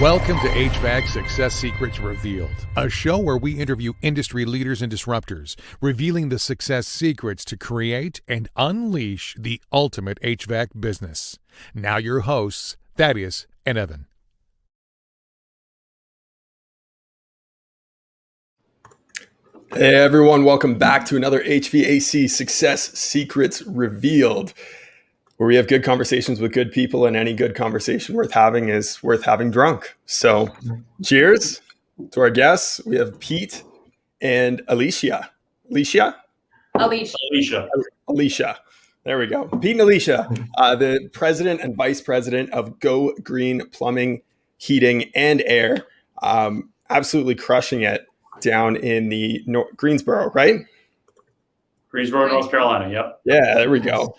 Welcome to HVAC Success Secrets Revealed, a show where we interview industry leaders and disruptors, revealing the success secrets to create and unleash the ultimate HVAC business. Now your hosts, Thaddeus and Evan. Hey everyone, welcome back to another HVAC Success Secrets Revealed, where we have good conversations with good people, and any good conversation worth having is worth having drunk. So cheers to our guests. We have Pete and Alicia. Alicia. There we go. Pete and Alicia, the president and vice president of Go Green Plumbing, Heating, and Air. Absolutely crushing it down in the Greensboro, right? Greensboro, North Carolina. Yep. Yeah, there we go.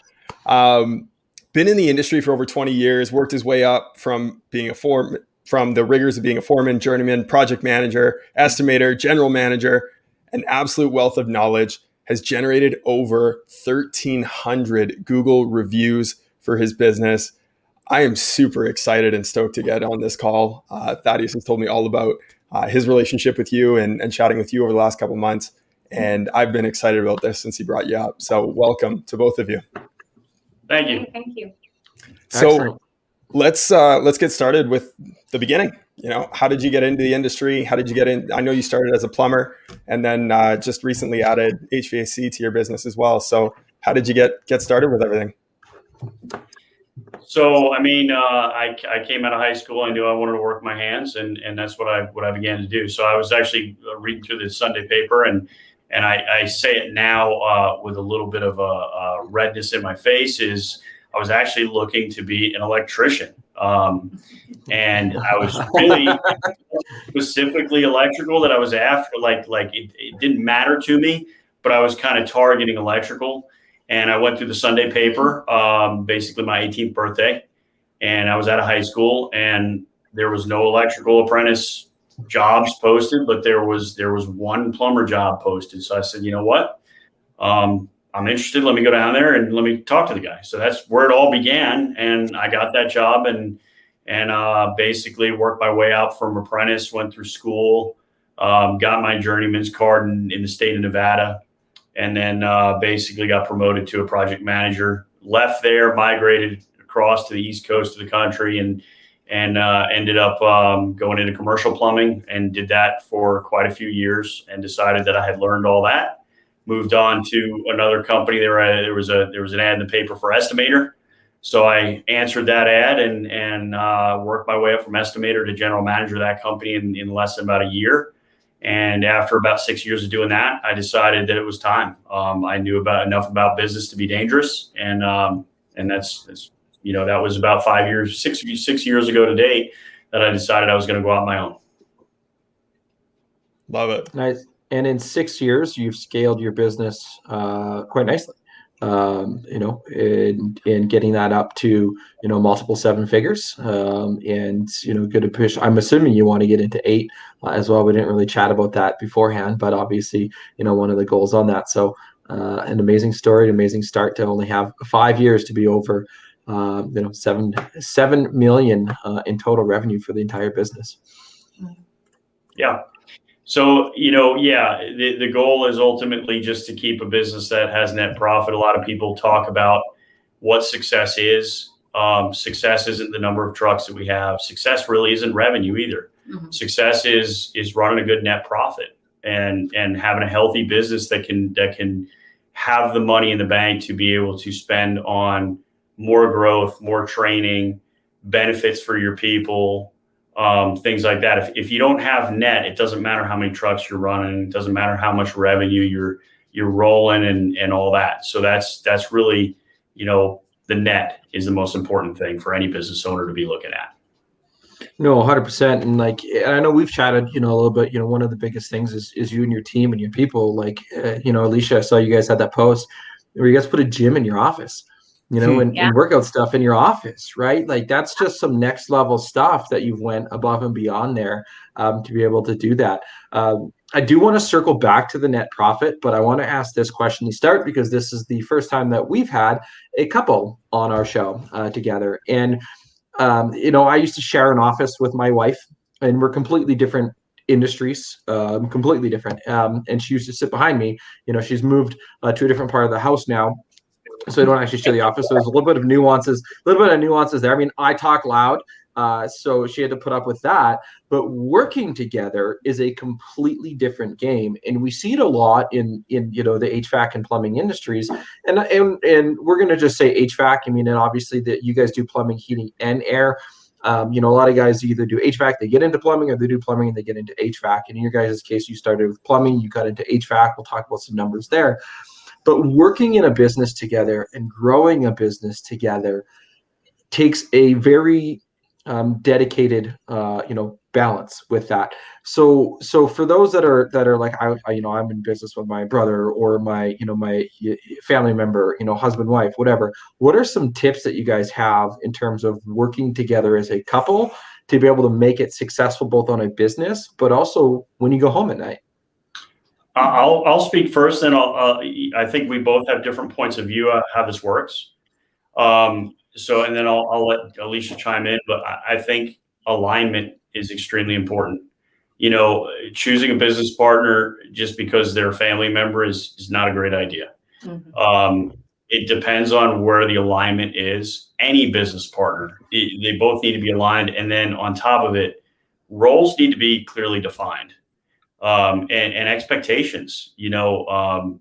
Been in the industry for over 20 years, worked his way up from being from the rigors of being a foreman, journeyman, project manager, estimator, general manager, an absolute wealth of knowledge, has generated over 1,300 Google reviews for his business. I am super excited and stoked to get on this call. Thaddeus has told me all about his relationship with you and chatting with you over the last couple of months. And I've been excited about this since he brought you up. So welcome to both of you. Thank you. Thank you. So let's get started with the beginning. You know, how did you get into the industry? How did you get in? I know you started as a plumber and then just recently added HVAC to your business as well. So how did you get started with everything? So, I mean, I came out of high school. I knew I wanted to work my hands, and that's what I began to do. So I was actually reading through the Sunday paper, and I say it now with a little bit of a redness in my face, is I was actually looking to be an electrician. And I was really specifically electrical that I was after, like it didn't matter to me, but I was kind of targeting electrical. And I went through the Sunday paper, basically my 18th birthday, and I was out of high school, and there was no electrical apprentice jobs posted, but there was one plumber job posted. So I said, you know what? I'm interested. Let me go down there and let me talk to the guy. So that's where it all began, and I got that job and basically worked my way out from apprentice. Went through school, got my journeyman's card in the state of Nevada. And then basically got promoted to a project manager, left there, migrated across to the East Coast of the country, and ended up going into commercial plumbing, and did that for quite a few years, and decided that I had learned all that. Moved on to another company. There was an ad in the paper for estimator. So I answered that ad and worked my way up from estimator to general manager of that company in less than about a year. And after about 6 years of doing that, I decided that it was time. I knew enough about business to be dangerous, and that's that was about 6 years ago to date that I decided I was going to go out on my own. Love it. Nice. And in 6 years, you've scaled your business quite nicely. In getting that up to, multiple seven figures, and, good to push. I'm assuming you want to get into 8 as well. We didn't really chat about that beforehand, but obviously, one of the goals on that. So an amazing story, an amazing start to only have 5 years to be over, 7 million in total revenue for the entire business. Yeah. So, the goal is ultimately just to keep a business that has net profit. A lot of people talk about what success is. Success isn't the number of trucks that we have. Success really isn't revenue either. Mm-hmm. Success is running a good net profit and having a healthy business that can have the money in the bank to be able to spend on more growth, more training, benefits for your people, things like that. If you don't have net, it doesn't matter how many trucks you're running. It doesn't matter how much revenue you're rolling and all that. So that's really, the net is the most important thing for any business owner to be looking at. No, 100%. And I know we've chatted, a little bit, one of the biggest things is you and your team and your people. Alicia, I saw you guys had that post where you guys put a gym in your office. And workout stuff in your office, right? That's just some next level stuff that you've went above and beyond there to be able to do that. I do want to circle back to the net profit, but I want to ask this question to start, because this is the first time that we've had a couple on our show together. And I used to share an office with my wife, and we're completely different industries, completely different. And she used to sit behind me. She's moved to a different part of the house now, so I don't actually share the office. So there's a little bit of nuances there. I mean, I talk loud, so she had to put up with that. But working together is a completely different game, and we see it a lot in the HVAC and plumbing industries. And we're going to just say HVAC. I mean, and obviously that you guys do plumbing, heating, and air. A lot of guys either do HVAC, they get into plumbing, or they do plumbing and they get into HVAC. And in your guys' case, you started with plumbing, you got into HVAC. We'll talk about some numbers there. But working in a business together and growing a business together takes a very dedicated, balance with that. So for those that are like, I'm in business with my brother or my family member, husband, wife, whatever. What are some tips that you guys have in terms of working together as a couple to be able to make it successful, both on a business, but also when you go home at night? I'll speak first, and I think we both have different points of view on how this works. And then I'll let Alicia chime in, but I think alignment is extremely important. Choosing a business partner just because they're a family member is not a great idea. Mm-hmm. It depends on where the alignment is. Any business partner, they both need to be aligned. And then on top of it, roles need to be clearly defined. And expectations, how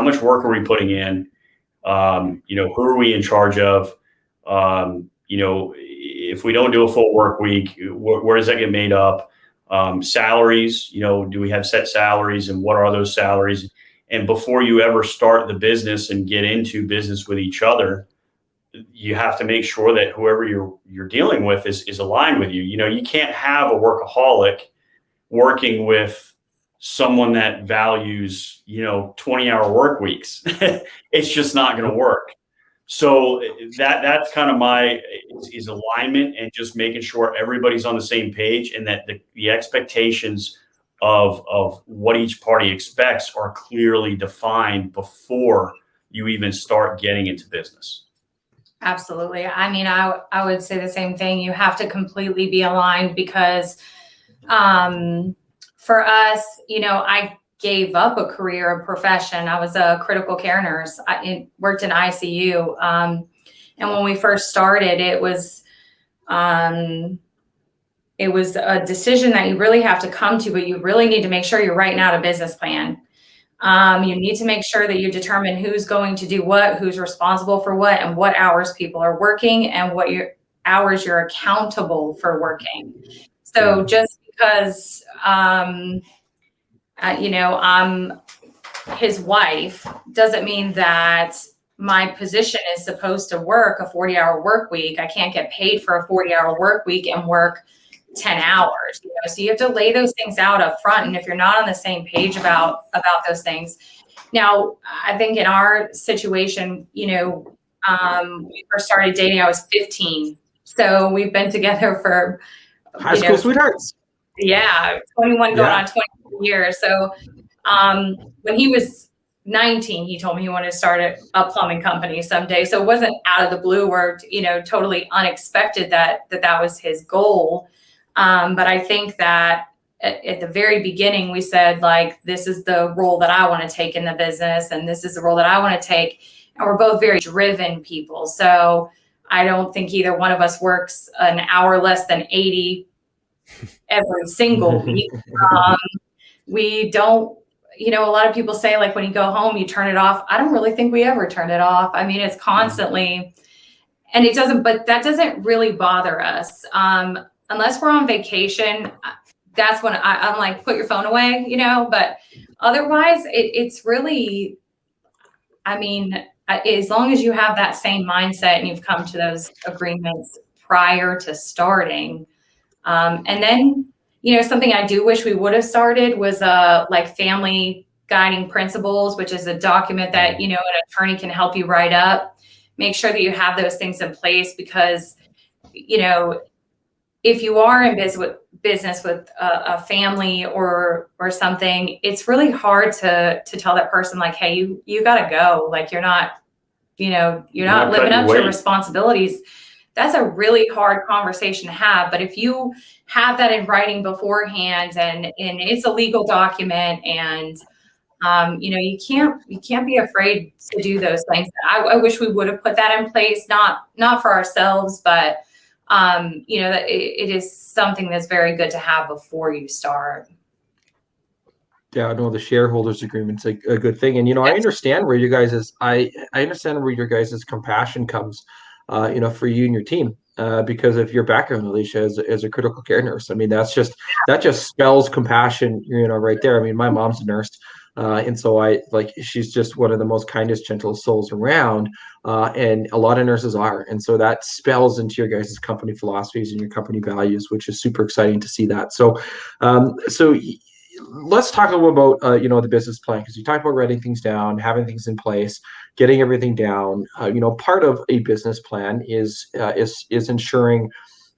much work are we putting in? Who are we in charge of? If we don't do a full work week, where does that get made up? Salaries, do we have set salaries, and what are those salaries? And before you ever start the business and get into business with each other, you have to make sure that whoever you're dealing with is aligned with you. You can't have a workaholic working with someone that values, 20-hour work weeks. It's just not going to work. So that's kind of is alignment, and just making sure everybody's on the same page, and that the expectations of what each party expects are clearly defined before you even start getting into business. Absolutely. I mean, I would say the same thing. You have to completely be aligned, because for us, I gave up a career, a profession. I was a critical care nurse. I worked in ICU. And when we first started, it was a decision that you really have to come to, but you really need to make sure you're writing out a business plan. You need to make sure that you determine who's going to do what, who's responsible for what, and what hours people are working, and what hours you're accountable for working. So just because, I'm his wife, doesn't mean that my position is supposed to work a 40-hour work week. I can't get paid for a 40-hour work week and work 10 hours. So you have to lay those things out up front. And if you're not on the same page about those things. Now, I think in our situation, we first started dating, I was 15. So we've been together for high school sweethearts. Yeah, 21 going on 22 years. So when he was 19, he told me he wanted to start a plumbing company someday. So it wasn't out of the blue or, totally unexpected that was his goal. But I think that at the very beginning, we said, like, this is the role that I want to take in the business, and this is the role that I want to take. And we're both very driven people. So I don't think either one of us works an hour less than 80 every single week. We don't, a lot of people say, like, when you go home, you turn it off. I don't really think we ever turn it off. I mean, it's constantly, and but that doesn't really bother us. Unless we're on vacation, that's when I'm like, put your phone away, but otherwise it's really, I mean, as long as you have that same mindset and you've come to those agreements prior to starting. And then, something I do wish we would have started was like family guiding principles, which is a document that, an attorney can help you write up. Make sure that you have those things in place, because, if you are in business with a family or something, it's really hard to tell that person, like, hey, you got to go. Like, you're not living up to your responsibilities. that's a really hard conversation to have. But if you have that in writing beforehand, and it's a legal document, and you can't be afraid to do those things. I wish we would have put that in place, not for ourselves, but that it is something that's very good to have before you start. Yeah, no, the shareholders agreement's a good thing. And, I understand where you guys is, I understand where your guys' compassion comes, for you and your team. Because of your background, Alicia, as a critical care nurse. I mean, that just spells compassion, right there. I mean, my mom's a nurse. And so she's just one of the most kindest, gentlest souls around. And a lot of nurses are. And so that spells into your guys' company philosophies and your company values, which is super exciting to see that. So, let's talk a little about the business plan, because you talked about writing things down, having things in place, getting everything down. Part of a business plan is ensuring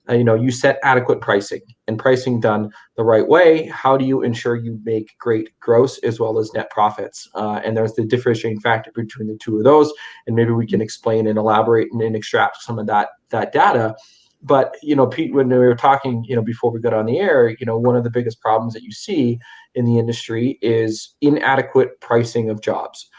you set adequate pricing, and pricing done the right way. How do you ensure you make great gross as well as net profits? And there's the differentiating factor between the two of those, and maybe we can explain and elaborate and extract some of that data. But, Pete, when we were talking, before we got on the air, one of the biggest problems that you see in the industry is inadequate pricing of jobs.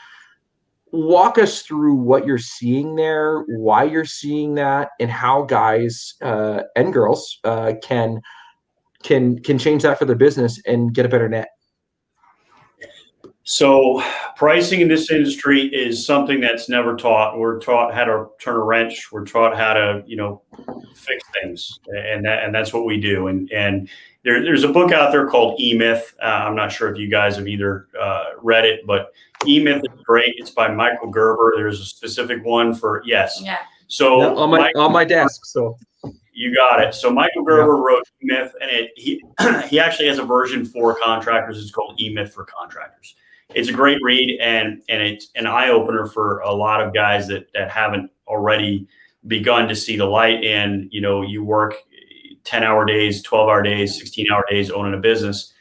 Walk us through what you're seeing there, why you're seeing that, and how guys and girls can change that for their business and get a better net. So pricing in this industry is something that's never taught. We're taught how to turn a wrench. We're taught how to, fix things, and that's what we do. And there's a book out there called EMyth. I'm not sure if you guys have either read it, but EMyth is great. It's by Michael Gerber. There's a specific one for yes. Yeah. So on my desk. So you got it. So Michael Gerber wrote EMyth, and he actually has a version for contractors. It's called EMyth for contractors. It's a great read, and it's an eye opener for a lot of guys that haven't already begun to see the light. And you work 10-hour days, 12-hour days, 16-hour days owning a business,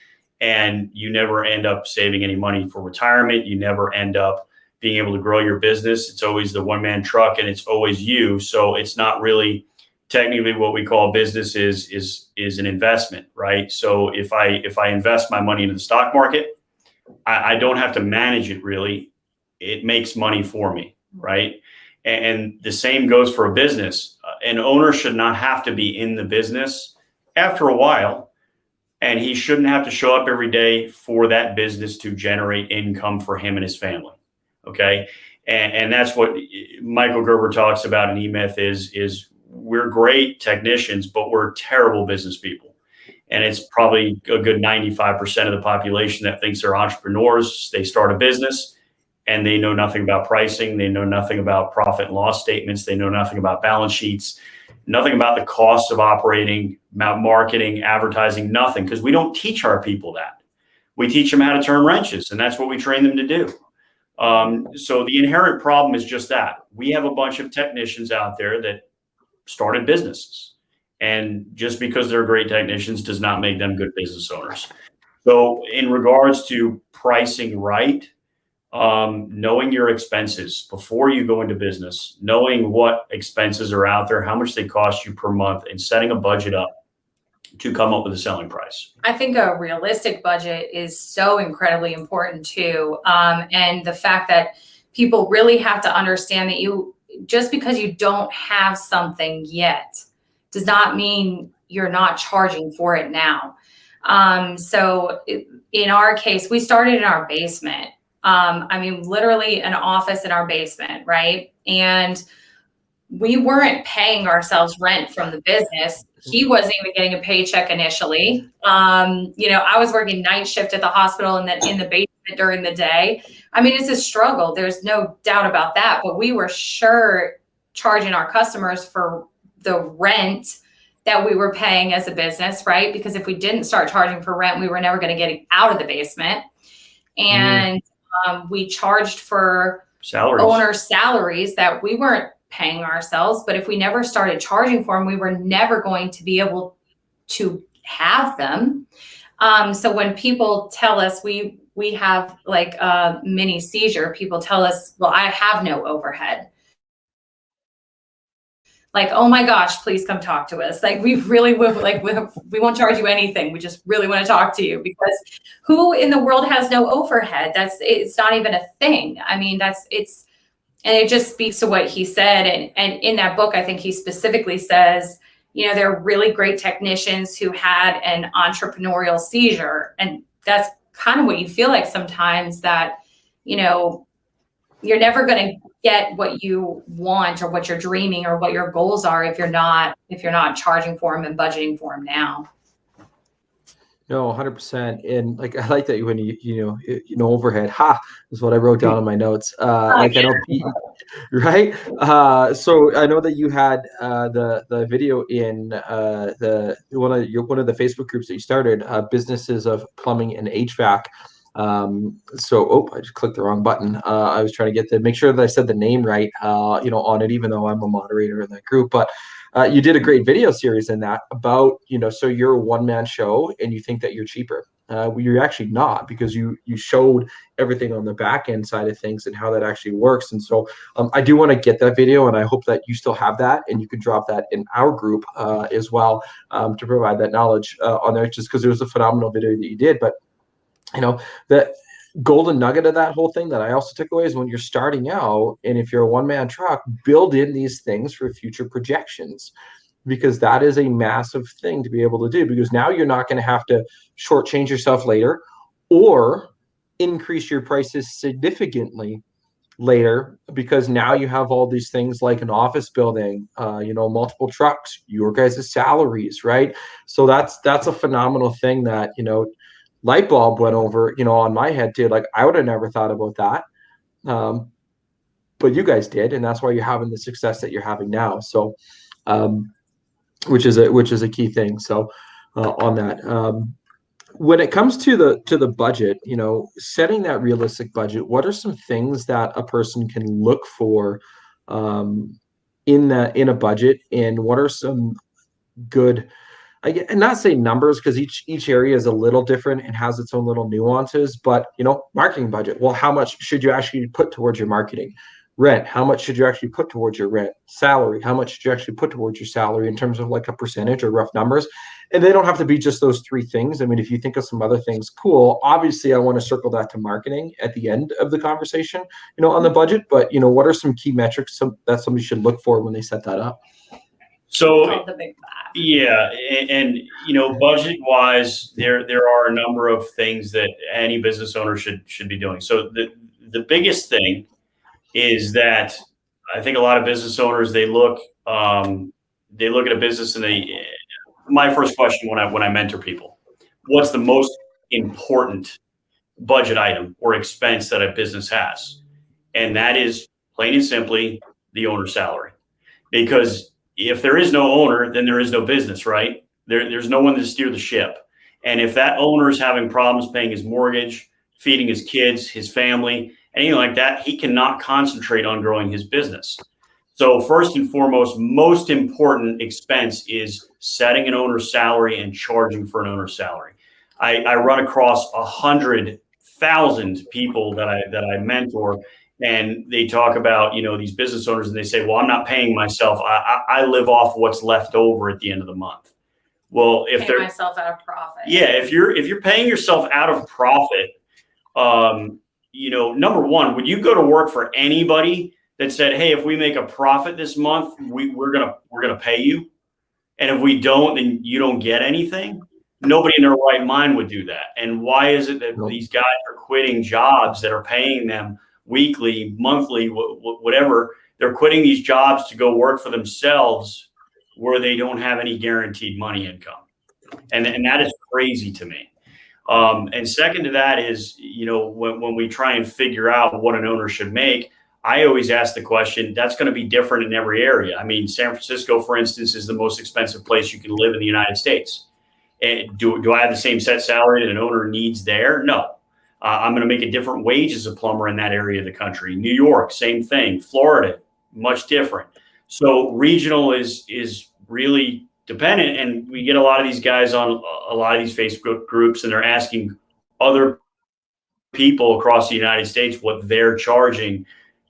and you never end up saving any money for retirement. You never end up being able to grow your business. It's always the one-man truck, and it's always you. So it's not really technically what we call business is an investment, right? So if I invest my money into the stock market, I don't have to manage it really. It makes money for me, right? And the same goes for a business. An owner should not have to be in the business after a while, and he shouldn't have to show up every day for that business to generate income for him and his family, okay? And that's what Michael Gerber talks about in EMyth is we're great technicians, but we're terrible business people. And it's probably a good 95% of the population that thinks they're entrepreneurs. They start a business and they know nothing about pricing. They know nothing about profit and loss statements. They know nothing about balance sheets, nothing about the cost of operating, about marketing, advertising, nothing, because we don't teach our people that. We teach them how to turn wrenches, and that's what we train them to do. So the inherent problem is just that. We have a bunch of technicians out there that started businesses. And just because they're great technicians does not make them good business owners. So in regards to pricing right, knowing your expenses before you go into business, knowing what expenses are out there, how much they cost you per month, and setting a budget up to come up with a selling price. I think a realistic budget is so incredibly important too. And the fact that people really have to understand that just because you don't have something yet does not mean you're not charging for it now. So in our case, we started in our basement. Literally an office in our basement, right? And we weren't paying ourselves rent from the business. He wasn't even getting a paycheck initially. I was working night shift at the hospital and then in the basement during the day. It's a struggle. There's no doubt about that. But we were sure charging our customers for the rent that we were paying as a business, right? Because if we didn't start charging for rent, we were never going to get out of the basement. And we charged for owner salaries that we weren't paying ourselves. But if we never started charging for them, we were never going to be able to have them. So when people tell us we have like a mini seizure, people tell us, well, I have no overhead. like, oh my gosh, please come talk to us. Like, we really would, like, we won't charge you anything. We just really want to talk to you, because who in the world has no overhead? It's not even a thing. I mean, and it just speaks to what he said. And in that book, I think he specifically says, you know, there are really great technicians who had an entrepreneurial seizure. And that's kind of what you feel like sometimes, that, you know, you're never going to get what you want or what you're dreaming or what your goals are if you're not charging for them and budgeting for them now. No, 100%. And like, I like that when you know, overhead, is what I wrote down in my notes. Like, I know Pete, right? So I know that you had the video in one of the Facebook groups that you started, businesses of plumbing and HVAC. So I just clicked the wrong button. I was trying to make sure that I said the name right, on it, even though I'm a moderator in that group. But you did a great video series in that about, so you're a one-man show and you think that you're cheaper. You're actually not, because you showed everything on the back end side of things and how that actually works. And so I do want to get that video, and I hope that you still have that and you can drop that in our group as well, to provide that knowledge on there, just because it was a phenomenal video that you did. But the golden nugget of that whole thing that I also took away is, when you're starting out, and if you're a one-man truck, build in these things for future projections, because that is a massive thing to be able to do, because now you're not going to have to shortchange yourself later or increase your prices significantly later, because now you have all these things like an office building, multiple trucks, your guys' salaries, right? So that's a phenomenal thing that, light bulb went over, on my head too. Like, I would have never thought about that. But you guys did, and that's why you're having the success that you're having now. So, which is a key thing. So, on that, when it comes to the budget, setting that realistic budget, what are some things that a person can look for, in a budget, and what are some good, and not say numbers, because each area is a little different and has its own little nuances, but marketing budget. Well, how much should you actually put towards your marketing? Rent, how much should you actually put towards your rent? Salary, how much should you actually put towards your salary, in terms of like a percentage or rough numbers? And they don't have to be just those three things. I mean, if you think of some other things, cool. Obviously, I want to circle that to marketing at the end of the conversation, on the budget. But what are some key metrics that somebody should look for when they set that up? So, yeah, and budget wise, there are a number of things that any business owner should be doing. So the biggest thing is that I think a lot of business owners, they look at a business, and my first question when I mentor people, what's the most important budget item or expense that a business has? And that is, plain and simply, the owner's salary. Because if there is no owner, then there is no business, right? There's no one to steer the ship. And if that owner is having problems paying his mortgage, feeding his kids, his family, anything like that, he cannot concentrate on growing his business. So first and foremost, most important expense is setting an owner's salary and charging for an owner's salary. I run across 100,000 people that I mentor, and they talk about, these business owners, and they say, well, I'm not paying myself. I live off what's left over at the end of the month. Well, if they're myself out of profit. Yeah, if you're paying yourself out of profit, number one, would you go to work for anybody that said, hey, if we make a profit this month, we're gonna pay you, and if we don't, then you don't get anything? Nobody in their right mind would do that. And why is it that these guys are quitting jobs that are paying them weekly, monthly, whatever? They're quitting these jobs to go work for themselves, where they don't have any guaranteed money income, and that is crazy to me. And second to that is, when we try and figure out what an owner should make, I always ask the question, that's going to be different in every area. I mean, San Francisco, for instance, is the most expensive place you can live in the United States. And do I have the same set salary that an owner needs there? No. I'm going to make a different wage as a plumber in that area of the country. New York, same thing. Florida, much different. So regional is really dependent. And we get a lot of these guys on a lot of these Facebook groups, and they're asking other people across the United States what they're charging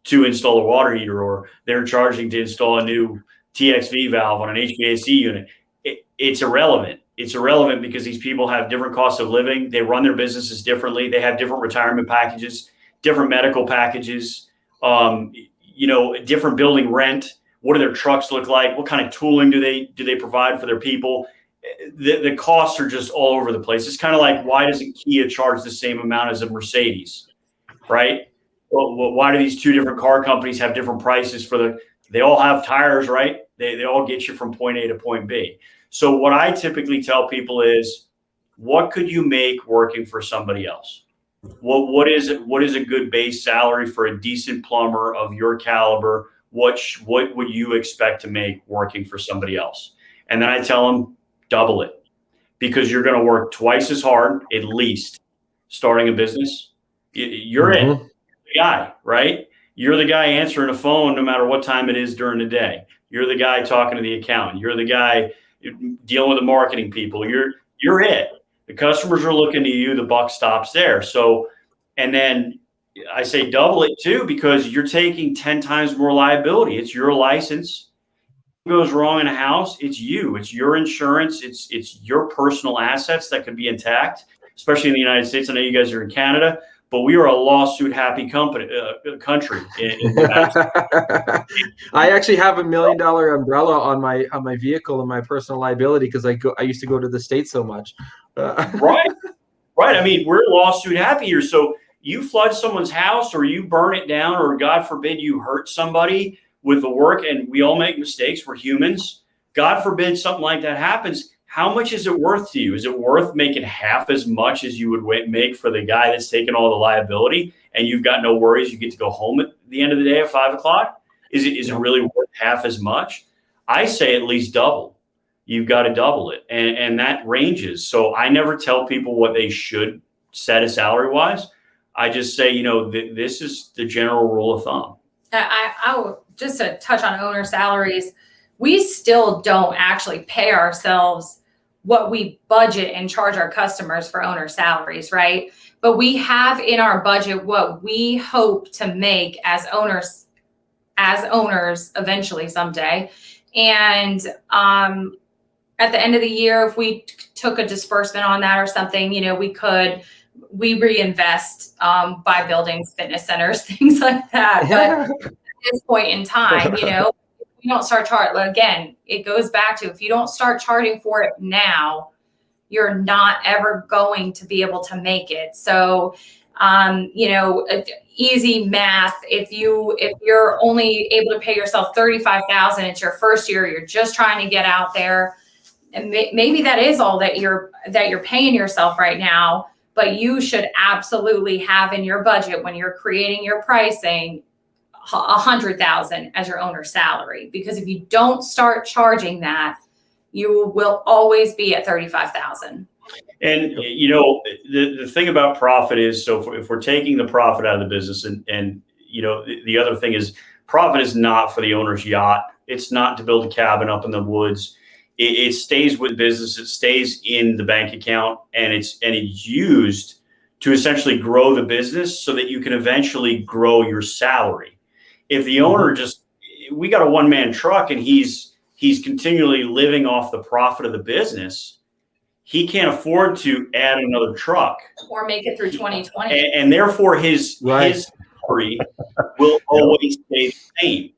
to install a water heater, or they're charging to install a new TXV valve on an HVAC unit. It's irrelevant. It's irrelevant because these people have different costs of living. They run their businesses differently. They have different retirement packages, different medical packages, different building rent. What do their trucks look like? What kind of tooling do they provide for their people? The costs are just all over the place. It's kind of like, why doesn't Kia charge the same amount as a Mercedes, right? Well, why do these two different car companies have different prices they all have tires, right? They all get you from point A to point B. So what I typically tell people is, what could you make working for somebody else? What is a good base salary for a decent plumber of your caliber? What would you expect to make working for somebody else? And then I tell them, double it, because you're going to work twice as hard, at least, starting a business. You're the guy, right? You're the guy answering a phone no matter what time it is during the day. You're the guy talking to the accountant. You're the guy dealing with the marketing people. You're it. The customers are looking to you. The buck stops there. So, and then I say double it too, because you're taking 10 times more liability. It's your license. If it goes wrong in a house, it's you. It's your insurance. It's your personal assets that could be intact, especially in the United States. I know you guys are in Canada, but we are a lawsuit-happy country. I actually have $1 million umbrella on my vehicle and my personal liability because I used to go to the States so much. Right. I mean, we're lawsuit-happy here. So you flood someone's house, or you burn it down, or God forbid you hurt somebody with the work, and we all make mistakes. We're humans. God forbid something like that happens. How much is it worth to you? Is it worth making half as much as you would make for the guy that's taking all the liability, and you've got no worries? You get to go home at the end of the day at 5 o'clock. Is it really worth half as much? I say at least double. You've got to double it. And that ranges. So I never tell people what they should set a salary wise. I just say, this is the general rule of thumb. I will just to touch on owner salaries. We still don't actually pay ourselves what we budget and charge our customers for owner salaries, right? But we have in our budget what we hope to make as owners eventually someday. And at the end of the year, if we took a disbursement on that or something, we reinvest by buildings, fitness centers, things like that. But at this point in time, you don't start charging. Again, it goes back to, if you don't start charging for it now, you're not ever going to be able to make it. So, easy math. If you're only able to pay yourself $35,000, it's your first year, you're just trying to get out there, and maybe that is all that you're paying yourself right now. But you should absolutely have in your budget, when you're creating your pricing, $100,000 as your owner's salary, because if you don't start charging that, you will always be at $35,000. And the thing about profit is, so if we're taking the profit out of the business, and the other thing is, profit is not for the owner's yacht. It's not to build a cabin up in the woods. It stays with business. It stays in the bank account, and it's used to essentially grow the business so that you can eventually grow your salary. If the owner we got a one-man truck and he's continually living off the profit of the business, he can't afford to add another truck or make it through 2020. And therefore his salary will always stay the same.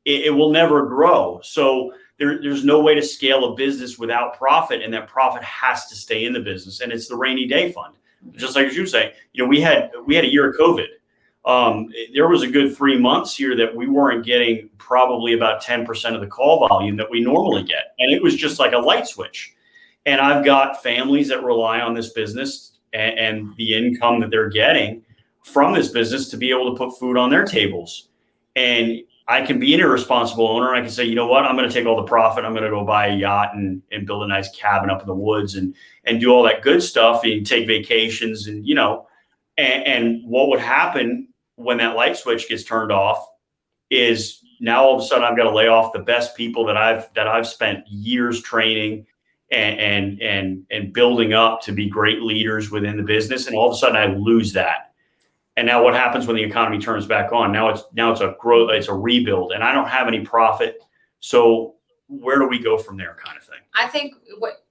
It will never grow. So there's no way to scale a business without profit, and that profit has to stay in the business. And it's the rainy day fund. Just like as you say, we had a year of COVID. There was a good 3 months here that we weren't getting probably about 10% of the call volume that we normally get. And it was just like a light switch. And I've got families that rely on this business and the income that they're getting from this business to be able to put food on their tables. And I can be an irresponsible owner. I can say, you know what, I'm going to take all the profit. I'm going to go buy a yacht and build a nice cabin up in the woods and do all that good stuff and take vacations and what would happen when that light switch gets turned off is now all of a sudden I've got to lay off the best people that I've spent years training and building up to be great leaders within the business. And all of a sudden I lose that. And now what happens when the economy turns back on? Now it's a growth, it's a rebuild, and I don't have any profit. So where do we go from there, kind of thing? I think what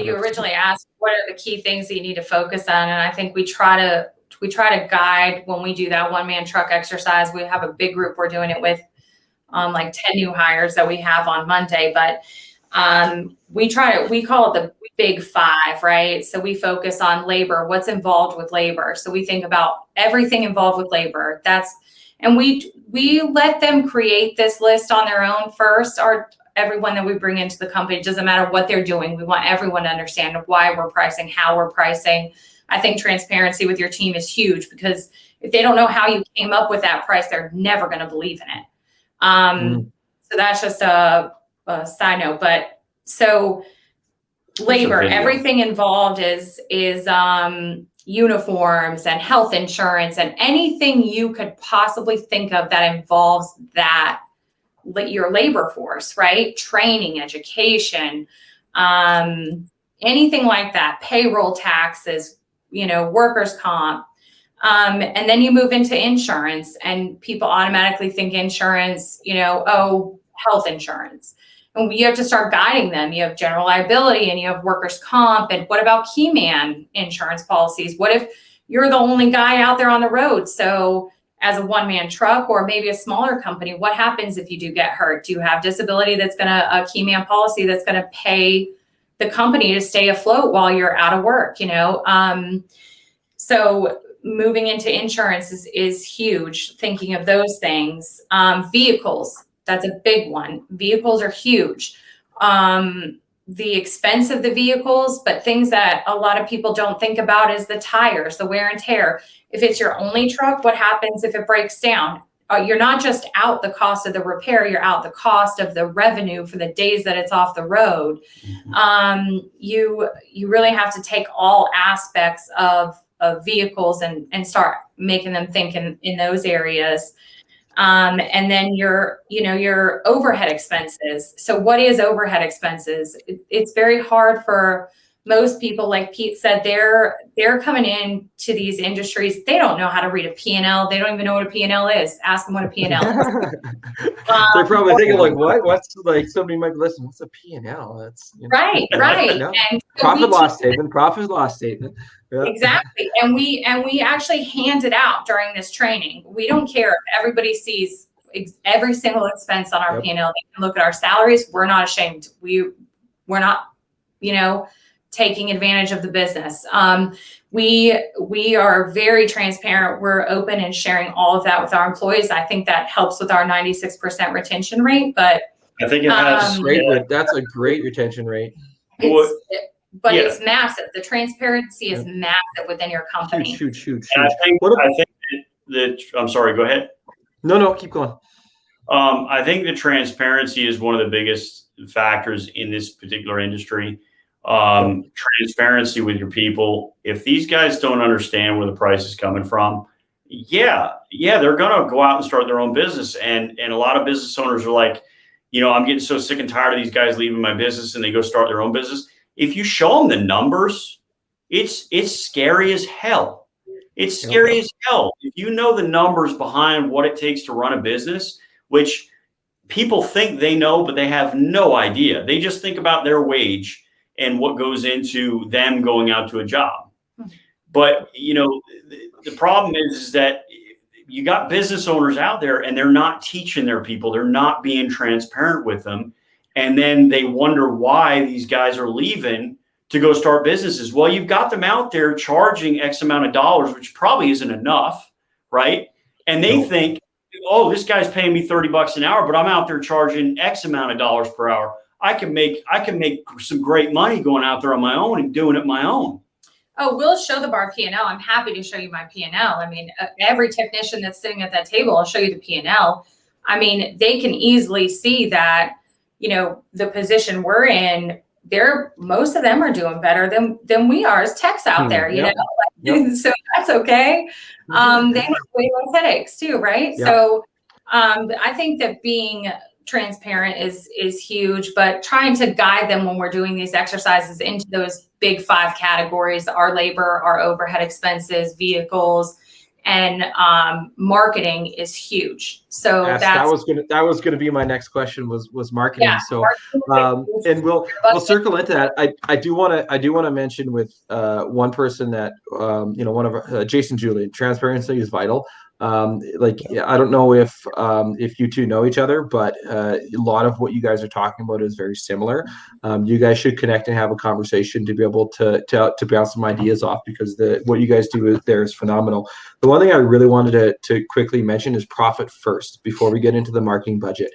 you originally asked, what are the key things that you need to focus on? And I think we try to guide when we do that one-man truck exercise. We have a big group we're doing it with, like 10 new hires that we have on Monday, but we call it the big five, right? So we focus on labor, what's involved with labor. So we think about everything involved with labor. And we let them create this list on their own first, or everyone that we bring into the company. It doesn't matter what they're doing. We want everyone to understand why we're pricing, how we're pricing. I think transparency with your team is huge, because if they don't know how you came up with that price, they're never going to believe in it. So that's just a side note. But so labor, everything involved is uniforms and health insurance and anything you could possibly think of that involves your labor force, right? Training, education, anything like that, payroll taxes, workers' comp. And then you move into insurance, and people automatically think insurance, health insurance. And you have to start guiding them. You have general liability and you have workers' comp. And what about key man insurance policies? What if you're the only guy out there on the road? So as a one-man truck or maybe a smaller company, what happens if you do get hurt? Do you have disability a key man policy that's going to pay the company to stay afloat while you're out of work, So moving into insurance is huge, thinking of those things. Vehicles, that's a big one. Vehicles are huge. The expense of the vehicles, but things that a lot of people don't think about is the tires, the wear and tear. If it's your only truck, what happens if it breaks down? You're not just out the cost of the repair, you're out the cost of the revenue for the days that it's off the road. You really have to take all aspects of vehicles and start making them think in those areas. And then your overhead expenses. So what is overhead expenses? It's very hard for most people. Like Pete said, they're coming in to these industries. They don't know how to read a P&L. They don't even know what a P&L is. Ask them what a P&L is. They're probably thinking like, what? What's like, somebody might be listening, what's a P&L? That's right. No. And profit loss statement. Yeah. Exactly. And we actually hand it out during this training. We don't care if everybody sees every single expense on our P&L. They can look at our salaries. We're not ashamed. We're not, taking advantage of the business. We are very transparent. We're open and sharing all of that with our employees. I think that helps with our 96% retention rate, but I think it has that's a great retention rate. It's massive. The transparency is massive within your company. Huge. I think that I'm sorry, go ahead. No, keep going. I think the transparency is one of the biggest factors in this particular industry. Transparency with your people. If these guys don't understand where the price is coming from, they're going to go out and start their own business. And a lot of business owners are like, I'm getting so sick and tired of these guys leaving my business, and they go start their own business. If you show them the numbers, it's scary as hell. It's scary as hell. If you know the numbers behind what it takes to run a business, which people think they know, but they have no idea. They just think about their wage and what goes into them going out to a job. But, the problem is that you got business owners out there and they're not teaching their people. They're not being transparent with them. And then they wonder why these guys are leaving to go start businesses. Well, you've got them out there charging X amount of dollars, which probably isn't enough, right? And they think, oh, this guy's paying me $30 an hour, but I'm out there charging X amount of dollars per hour. I can make some great money going out there on my own and doing it my own. Oh, we'll show the bar P&L. I'm happy to show you my P&L. I mean, every technician that's sitting at that table, I'll show you the P&L. I mean, they can easily see that, the position we're in, most of them are doing better than we are as techs out there, So that's okay. They have way less headaches too, right? Yep. So I think that being transparent is huge, but trying to guide them when we're doing these exercises into those big five categories: our labor, our overhead expenses, vehicles, and marketing is huge. So yes, that was gonna be my next question was marketing. Yeah, so and we'll circle into that. I do want to mention with one person that one of Jason Julian. Transparency is vital. I don't know if you two know each other, but a lot of what you guys are talking about is very similar. You guys should connect and have a conversation to be able to bounce some ideas off, because what you guys do is phenomenal. The one thing I really wanted to quickly mention is profit first before we get into the marketing budget.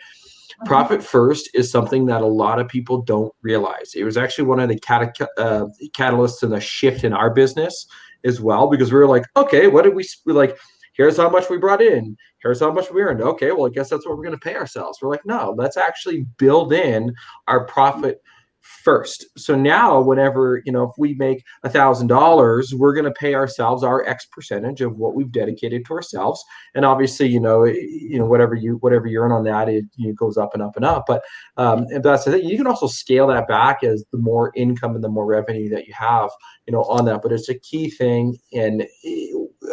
Profit first is something that a lot of people don't realize. It was actually one of the catalysts in the shift in our business as well, because we were like, okay, what did we like? Here's how much we brought in. Here's how much we earned. Okay, well, I guess that's what we're going to pay ourselves. We're like, no, let's actually build in our profit first. So now whenever, if we make $1,000, we're going to pay ourselves our X percentage of what we've dedicated to ourselves. And obviously, whatever you earn on that, it goes up and up and up. But that's the thing. You can also scale that back as the more income and the more revenue that you have, on that. But it's a key thing. And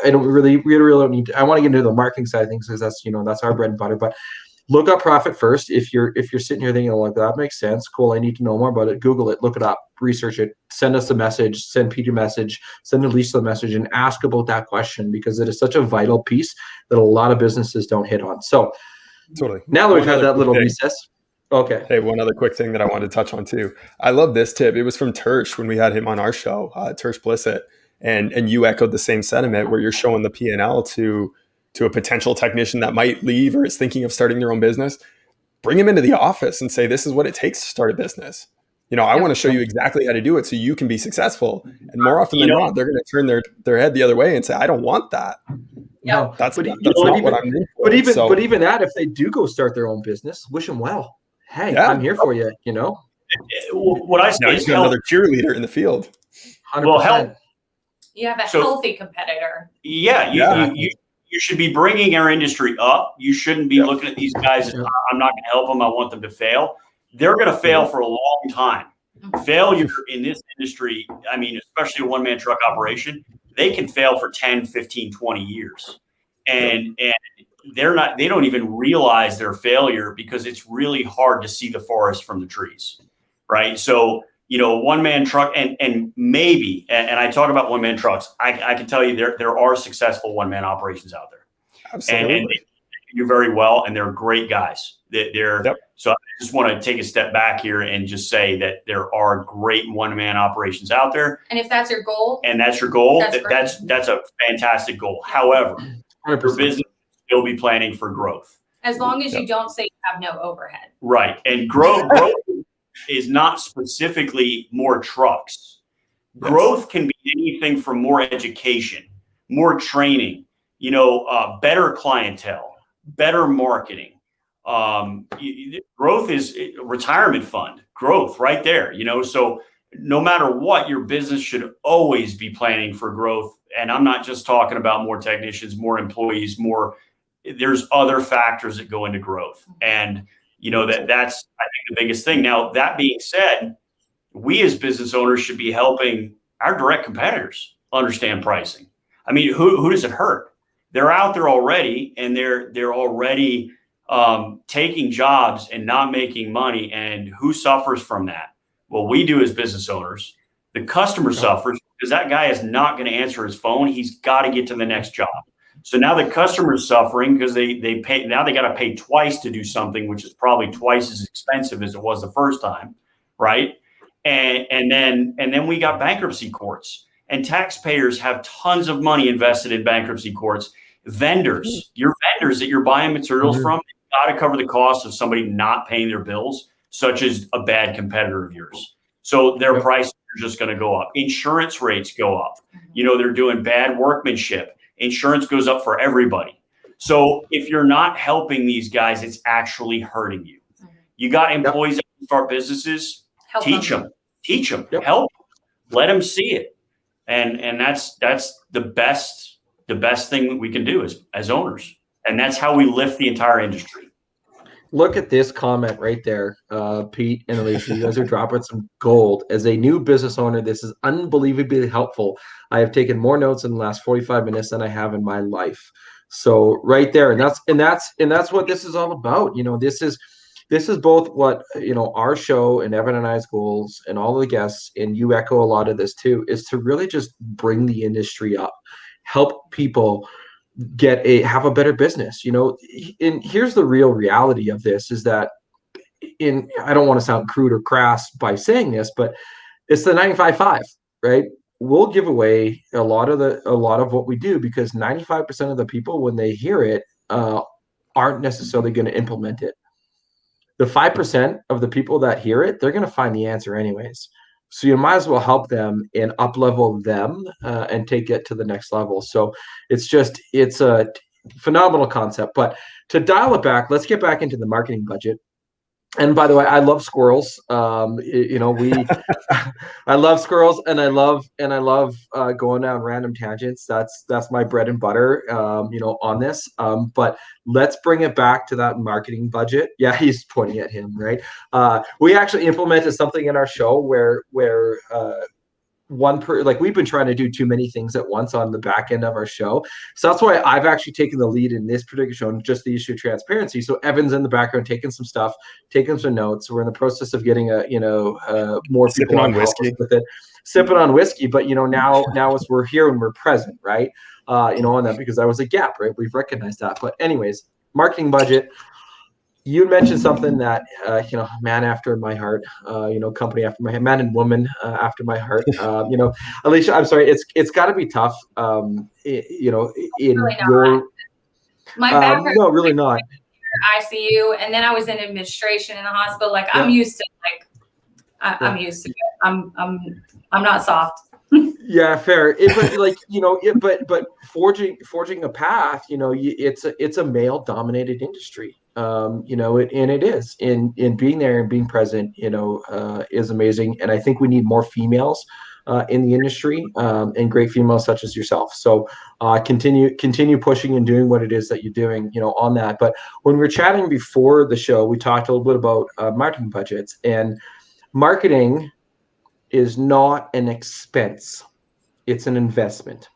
I don't really don't need to, I want to get into the marketing side of things, because that's our bread and butter. But look up profit first. If you're sitting here thinking, like, that makes sense, cool, I need to know more about it, Google it, look it up, research it, send us a message, send Pete a message, send Alicia a message, and ask about that question, because it is such a vital piece that a lot of businesses don't hit on. So totally. Now that we've had that little recess. Okay. Hey, one other quick thing that I wanted to touch on too. I love this tip. It was from Tersh when we had him on our show, Tersh Blissett. And you echoed the same sentiment, where you're showing the P&L to a potential technician that might leave or is thinking of starting their own business. Bring them into the office and say, this is what it takes to start a business. I want to show you exactly how to do it so you can be successful. And more often than not, they're going to turn their head the other way and say, I don't want that. No, that's not what I'm in for. But even that, if they do go start their own business, wish them well. Hey, I'm here for you, What I say is another cheerleader in the field. 100%. Well, help. You have a healthy competitor. Yeah, you should be bringing our industry up. You shouldn't be looking at these guys as, I'm not going to help them, I want them to fail. They're going to fail for a long time. Failure in this industry, especially a one-man truck operation, they can fail for 10, 15, 20 years. And they don't even realize their failure, because it's really hard to see the forest from the trees, right? So, one-man truck and maybe, and I talk about one-man trucks, I can tell you there are successful one-man operations out there. Absolutely. And they do very well, and they're great guys. So I just want to take a step back here and just say that there are great one-man operations out there. And if that's your goal, that's a fantastic goal. However, 100%. your business will still be planning for growth. As long as you don't say you have no overhead. Right. And growth is not specifically more trucks. Growth can be anything from more education, more training, better clientele, better marketing. Growth is retirement fund growth right there, so no matter what, your business should always be planning for growth. And I'm not just talking about more technicians, more employees, there's other factors that go into growth. And that's, I think, the biggest thing. Now, that being said, we as business owners should be helping our direct competitors understand pricing. Who does it hurt? They're out there already, and they're already taking jobs and not making money. And who suffers from that? Well, we do as business owners. The customer suffers because that guy is not going to answer his phone. He's got to get to the next job. So now the customer's suffering because they pay. Now they got to pay twice to do something, which is probably twice as expensive as it was the first time, right? And then we got bankruptcy courts, and taxpayers have tons of money invested in bankruptcy courts. Vendors, your vendors that you're buying materials from, got to cover the cost of somebody not paying their bills, such as a bad competitor of yours. So their prices are just going to go up. Insurance rates go up. They're doing bad workmanship. Insurance goes up for everybody. So if you're not helping these guys, it's actually hurting you. You got employees that start businesses, teach them, help, let them see it. And that's the best thing that we can do as owners. And that's how we lift the entire industry. Look at this comment right there, Pete and Alicia. You guys are dropping some gold. As a new business owner, this is unbelievably helpful. I have taken more notes in the last 45 minutes than I have in my life. So right there, and that's what this is all about. This is both what our show and Evan and I's goals and all the guests, and you echo a lot of this too, is to really just bring the industry up, help people have a better business. And here's the real reality of this is that I don't want to sound crude or crass by saying this, but it's the 95.5, right? We'll give away a lot of what we do because 95% of the people, when they hear it, aren't necessarily going to implement it. The 5% of the people that hear it, they're going to find the answer anyways. So you might as well help them and up level them and take it to the next level. So it's a phenomenal concept. But to dial it back, let's get back into the marketing budget. And by the way, I love squirrels. I love squirrels, and I love going down random tangents. That's my bread and butter, on this. But let's bring it back to that marketing budget. Yeah, he's pointing at him, right? We actually implemented something in our show where we've been trying to do too many things at once on the back end of our show. So that's why I've actually taken the lead in this particular show, just the issue of transparency. So Evan's in the background taking some stuff, taking some notes. We're in the process of getting more people on whiskey with it, sipping on whiskey. But now as we're here and we're present, right? On that, because that was a gap, right? We've recognized that. But anyways, marketing budget. You mentioned something that man after my heart, company after my heart, man and woman after my heart. Alicia, I'm sorry, it's got to be tough. In really your my background, no, really not. ICU, and then I was in administration in the hospital. Like I'm used to I'm used to it. I'm not soft. Yeah, fair. But forging a path, it's a male dominated industry. It is in being there and being present, is amazing. And I think we need more females in the industry and great females such as yourself. So continue pushing and doing what it is that you're doing, on that. But when we were chatting before the show, we talked a little bit about marketing budgets, and marketing is not an expense. It's an investment.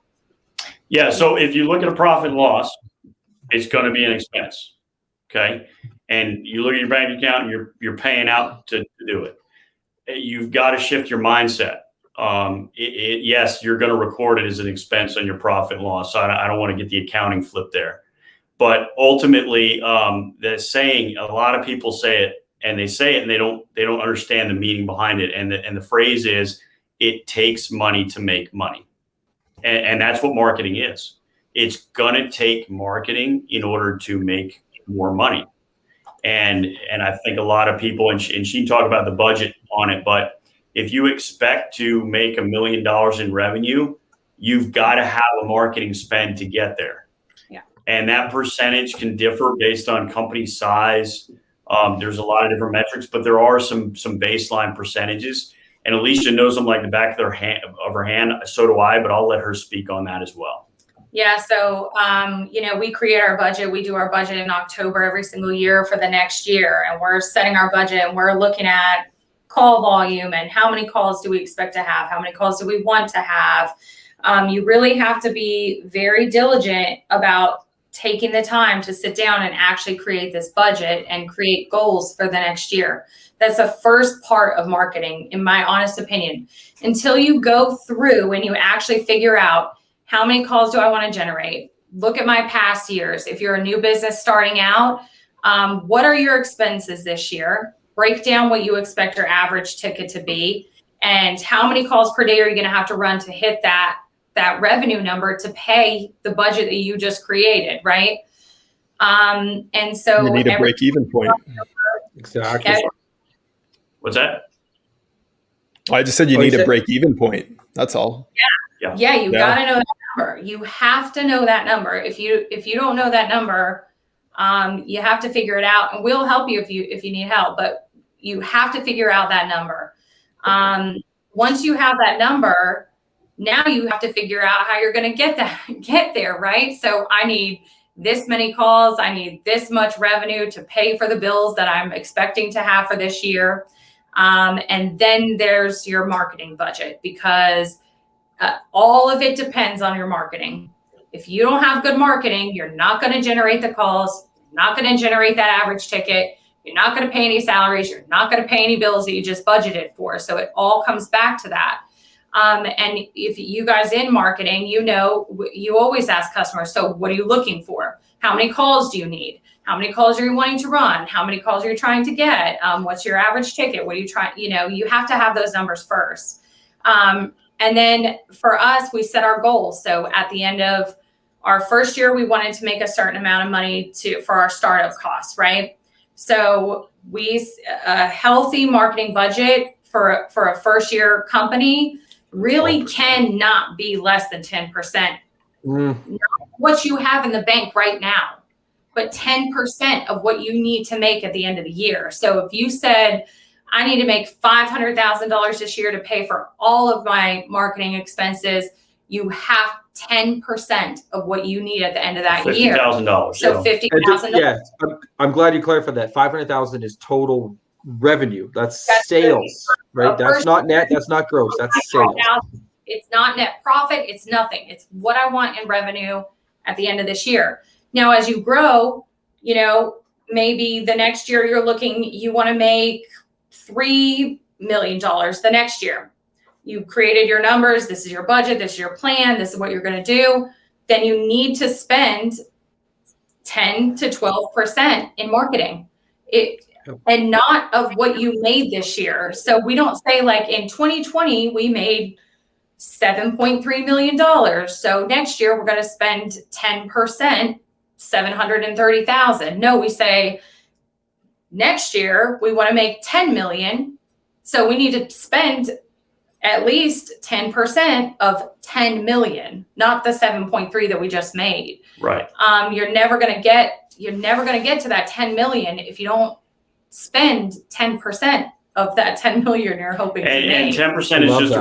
Yeah. So if you look at a profit and loss, it's going to be an expense. Okay. And you look at your bank account and you're paying out to do it. You've got to shift your mindset. Yes, you're going to record it as an expense on your profit and loss. So I don't want to get the accounting flip there. But ultimately, the saying, a lot of people say it, and they say it and they don't understand the meaning behind it. And the phrase is, it takes money to make money. And that's what marketing is. It's going to take marketing in order to make more money. And I think a lot of people, and she can talk about the budget on it, but if you expect to make $1 million in revenue, you've got to have a marketing spend to get there. Yeah. And that percentage can differ based on company size. There's a lot of different metrics, but there are some baseline percentages. And Alicia knows them like the back of her hand. So do I, but I'll let her speak on that as well. Yeah. So, we create our budget. We do our budget in October every single year for the next year. And we're setting our budget and we're looking at call volume and how many calls do we expect to have? How many calls do we want to have? You really have to be very diligent about taking the time to sit down and actually create this budget and create goals for the next year. That's the first part of marketing, in my honest opinion. Until you go through and you actually figure out how many calls do I want to generate? Look at my past years. If you're a new business starting out, what are your expenses this year? Break down what you expect your average ticket to be, and how many calls per day are you going to have to run to hit that revenue number to pay the budget that you just created, right? And so you need a break-even point. Exactly. What's that? I just said you need a break-even point. That's all. Yeah. You got to know that number. You have to know that number. If you don't know that number, you have to figure it out, and we'll help you if you need help. But you have to figure out that number. Once you have that number, now you have to figure out how you're going to get there, right? So I need this many calls. I need this much revenue to pay for the bills that I'm expecting to have for this year. And then there's your marketing budget, because all of it depends on your marketing. If you don't have good marketing, you're not going to generate the calls, you're not going to generate that average ticket, you're not going to pay any salaries, you're not going to pay any bills that you just budgeted for. So it all comes back to that. And if you guys in marketing, you know, you always ask customers, so what are you looking for? How many calls do you need? How many calls are you wanting to run? How many calls are you trying to get? What's your average ticket? What are you trying? You know, you have to have those numbers first. And then for us, we set our goals. So at the end of our first year, we wanted to make a certain amount of money for our startup costs, right? So a healthy marketing budget for a first year company really cannot be less than 10%. Not what you have in the bank right now, but 10% of what you need to make at the end of the year. So if you said, I need to make $500,000 this year to pay for all of my marketing expenses, you have 10% of what you need at the end of that year. $50,000. So $50,000. Yeah, I'm glad you clarified that. 500,000 is total revenue. That's sales, right? That's not net. That's not gross. That's sales. It's not net profit. It's nothing. It's what I want in revenue at the end of this year. Now, as you grow, you know, maybe the next year you want to make $3 million the next year. You created your numbers. This is your budget. This is your plan. This is what you're going to do. Then you need to spend 10 to 12% in marketing. And not of what you made this year. So we don't say like in 2020, we made $7.3 million. So next year we're going to spend 10%, $730,000. No, we say next year we want to make 10 million. So we need to spend at least 10% of 10 million, not the 7.3 that we just made. Right. You're never going to get to that 10 million if you don't spend 10% of that 10 million you're hoping to make. And 10% is just,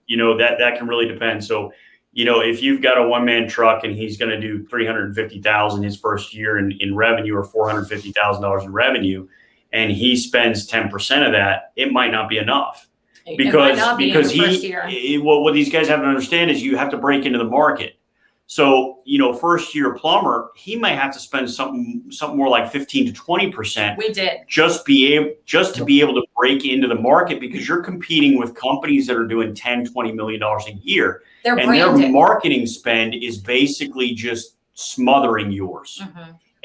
you know, that can really depend. So, you know, if you've got a one-man truck and he's going to do $350,000 his first year in revenue, or $450,000 in revenue, and he spends 10% of that, it might not be enough. Because what these guys have to understand is you have to break into the market. So, you know, first year plumber, he might have to spend something more like 15 to 20%. We did just to be able to break into the market, because you're competing with companies that are doing $10-20 million a year. Their marketing spend is basically just smothering yours.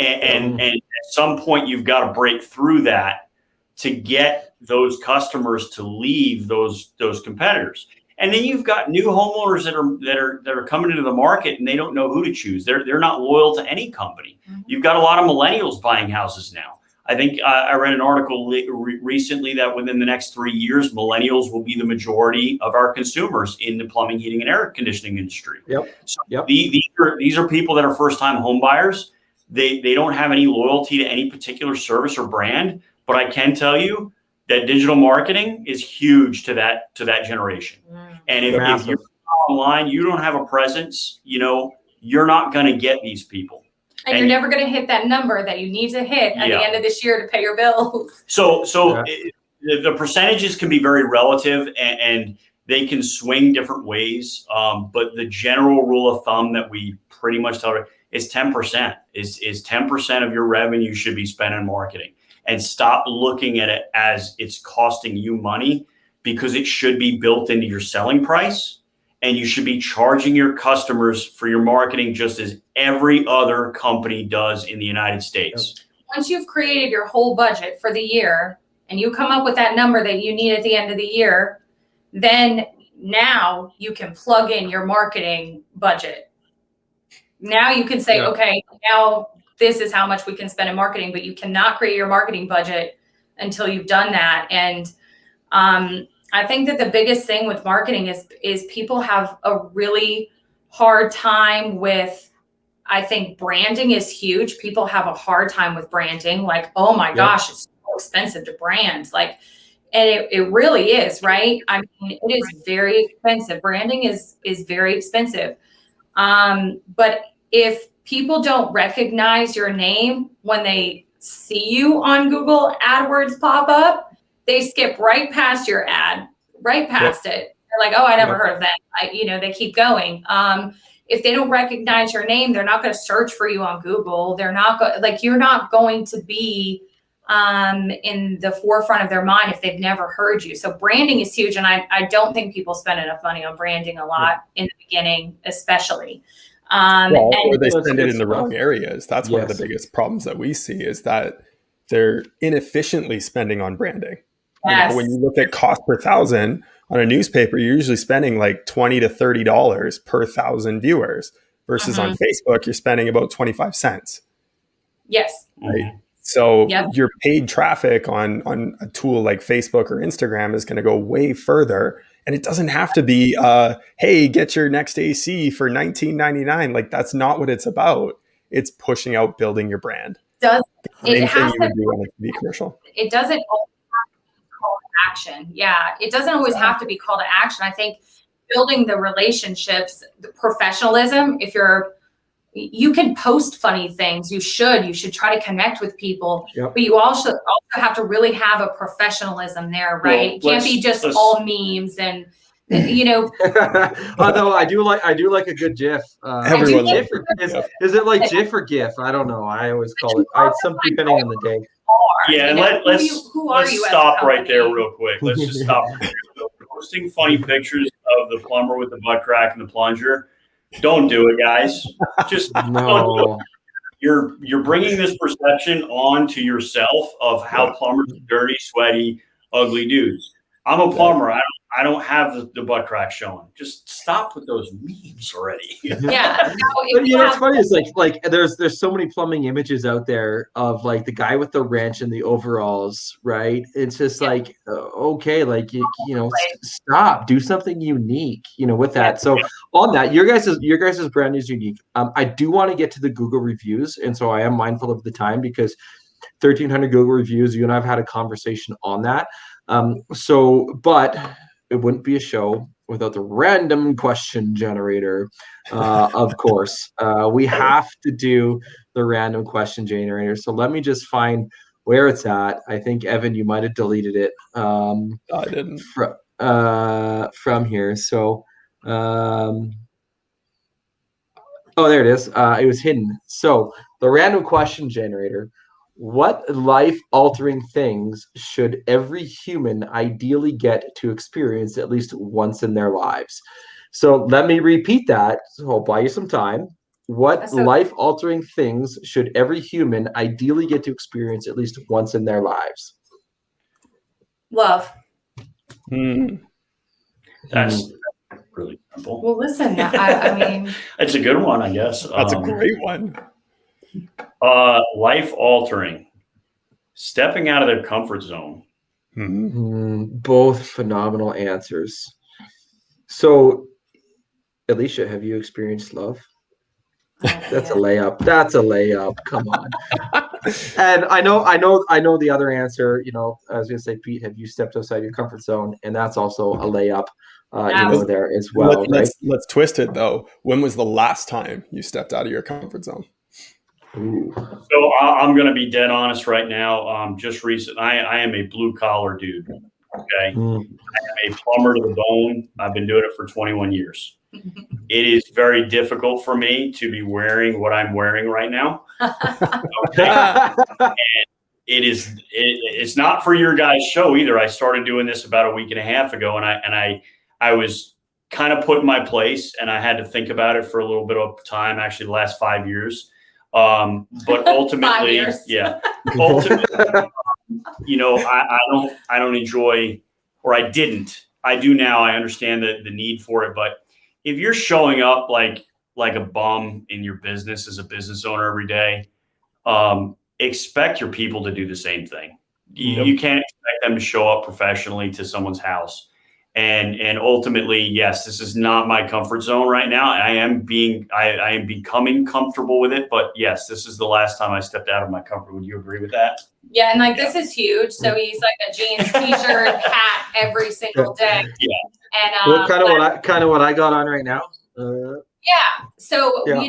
And at some point you've got to break through that to get those customers to leave those competitors. And then you've got new homeowners that are coming into the market and they don't know who to choose. They're not loyal to any company. You've got a lot of millennials buying houses now. I think I read an article recently that within the next 3 years, millennials will be the majority of our consumers in the plumbing, heating, and air conditioning industry. These are people that are first-time home buyers. They don't have any loyalty to any particular service or brand, but I can tell you that digital marketing is huge to that generation. And if you're online, you don't have a presence, you know, you're not going to get these people. And you're never going to hit that number that you need to hit at the end of this year to pay your bills. So the percentages can be very relative and they can swing different ways. But the general rule of thumb that we pretty much tell is 10%. Is 10% of your revenue should be spent on marketing. And stop looking at it as it's costing you money, because it should be built into your selling price, and you should be charging your customers for your marketing just as every other company does in the United States. Once you've created your whole budget for the year and you come up with that number that you need at the end of the year, then now you can plug in your marketing budget. Now you can say, okay, now this is how much we can spend in marketing, but you cannot create your marketing budget until you've done that. And I think that the biggest thing with marketing is people have a really hard time with, I think branding is huge. People have a hard time with branding. Like, oh my gosh, it's so expensive to brand. Like, and it really is, right? I mean, it is very expensive. Branding is very expensive. But if people don't recognize your name when they see you on Google AdWords pop up. They skip right past your ad, right past it. They're like, oh, I never heard of that. They keep going. If they don't recognize your name, they're not going to search for you on Google. They're not you're not going to be in the forefront of their mind if they've never heard you. So branding is huge. And I don't think people spend enough money on branding a lot in the beginning, especially. Or they spend it in the wrong areas. That's one of the biggest problems that we see, is that they're inefficiently spending on branding. Yes. When you look at cost per thousand on a newspaper, you're usually spending like $20 to $30 per thousand viewers, versus on Facebook, you're spending about 25 cents. Yes. Right. So your paid traffic on a tool like Facebook or Instagram is going to go way further. And it doesn't have to be, hey, get your next AC for $19.99. Like, that's not what it's about. It's pushing out, building your brand. It has to be on a TV commercial. It doesn't always have to be call to action. Yeah, it doesn't always have to be call to action. I think building the relationships, the professionalism. You can post funny things. You should try to connect with people, but you also have to really have a professionalism there, right? It can't be just all memes and Although I do like a good GIF. Everyone GIF is it like GIF or GIF? I don't know. I always call it. Some depending on the day. Yeah, and let's stop right there real quick. Let's just stop. Posting funny pictures of the plumber with the butt crack and the plunger. Don't do it, guys. Just don't do it. You're bringing this perception on to yourself of how plumbers are dirty, sweaty, ugly dudes. I'm a plumber. I don't have the butt crack showing. Just stop with those memes already. Yeah. But what's funny is like there's so many plumbing images out there of like the guy with the wrench and the overalls, right? It's just like okay, like stop, do something unique, with that. So on that, your guys' brand is unique. I do want to get to the Google reviews, and so I am mindful of the time because 1,300 Google reviews. You and I've had a conversation on that. But it wouldn't be a show without the random question generator. Of course, we have to do the random question generator. So let me just find where it's at. I think Evan, you might have deleted it. I didn't. From here. So, oh, there it is. It was hidden. So the random question generator. What life-altering things should every human ideally get to experience at least once in their lives? So let me repeat that. So I'll buy you some time. What life-altering things should every human ideally get to experience at least once in their lives? Love. That's really simple. Well, listen, I mean, it's a good one, I guess. That's a great one. Life altering, stepping out of their comfort zone. Both phenomenal answers. So, Alicia, have you experienced love? That's a layup. Come on. And I know the other answer. I was gonna say, Pete, have you stepped outside your comfort zone? And that's also a layup. There as well. Let's twist it though. When was the last time you stepped out of your comfort zone? Ooh. So I'm going to be dead honest right now. Just recent, I am a blue collar dude. Okay. I am a plumber to the bone. I've been doing it for 21 years. It is very difficult for me to be wearing what I'm wearing right now. Okay. And it's not for your guys' show either. I started doing this about a week and a half ago, and I was kind of put in my place, and I had to think about it for a little bit of time, actually the last 5 years. But ultimately, I don't enjoy, or I didn't. I do now. I understand the need for it. But if you're showing up like a bum in your business as a business owner every day, expect your people to do the same thing. You can't expect them to show up professionally to someone's house. And ultimately, yes, this is not my comfort zone right now. I am becoming comfortable with it. But yes, this is the last time I stepped out of my comfort. Would you agree with that? Yeah, and this is huge. So he's like a jeans, t-shirt, hat every single day. Yeah. And kind of what I got on right now. So we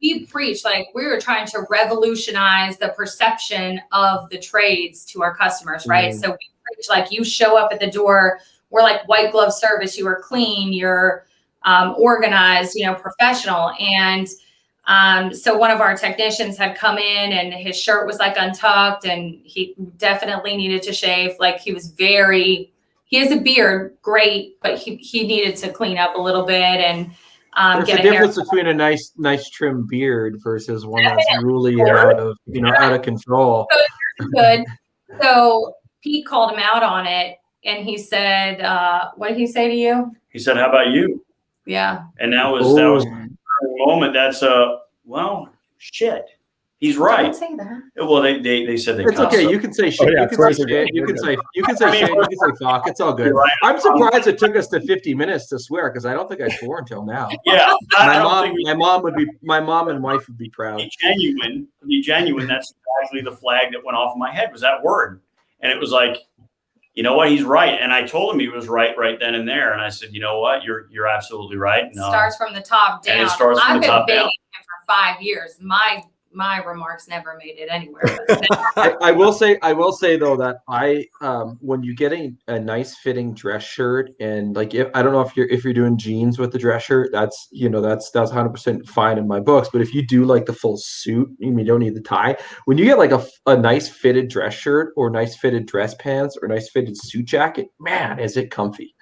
we preach, like we were trying to revolutionize the perception of the trades to our customers, right? So we preach like you show up at the door, we're like white glove service, you are clean, you're organized, professional. And so one of our technicians had come in and his shirt was like untucked and he definitely needed to shave. Like he has a beard, great, but he needed to clean up a little bit and there's a difference between a nice trim beard versus one that's really out of control. Good. So Pete called him out on it and he said, what did he say to you? He said, "How about you?" Yeah. And that was the moment. That's well, shit. He's right. Don't say that. Well, they said they. It's okay. You can say shit. You can say shit. You can say shit. You can say fuck. It's all good. Right. I'm surprised it took us to 50 minutes to swear because I don't think I swore until now. Yeah. My mom and wife would be proud. Be genuine. That's exactly the flag that went off in my head was that word, and it was like, you know what? He's right. And I told him he was right then and there. And I said, you know what? You're absolutely right. It starts from the top down. And it starts from the top down. I've been begging him for 5 years. My remarks never made it anywhere. I will say though that when you get a nice fitting dress shirt and like I don't know if you're doing jeans with the dress shirt, that's 100% fine in my books. But if you do like the full suit, you don't need the tie. When you get like a nice fitted dress shirt or nice fitted dress pants or nice fitted suit jacket, man, is it comfy?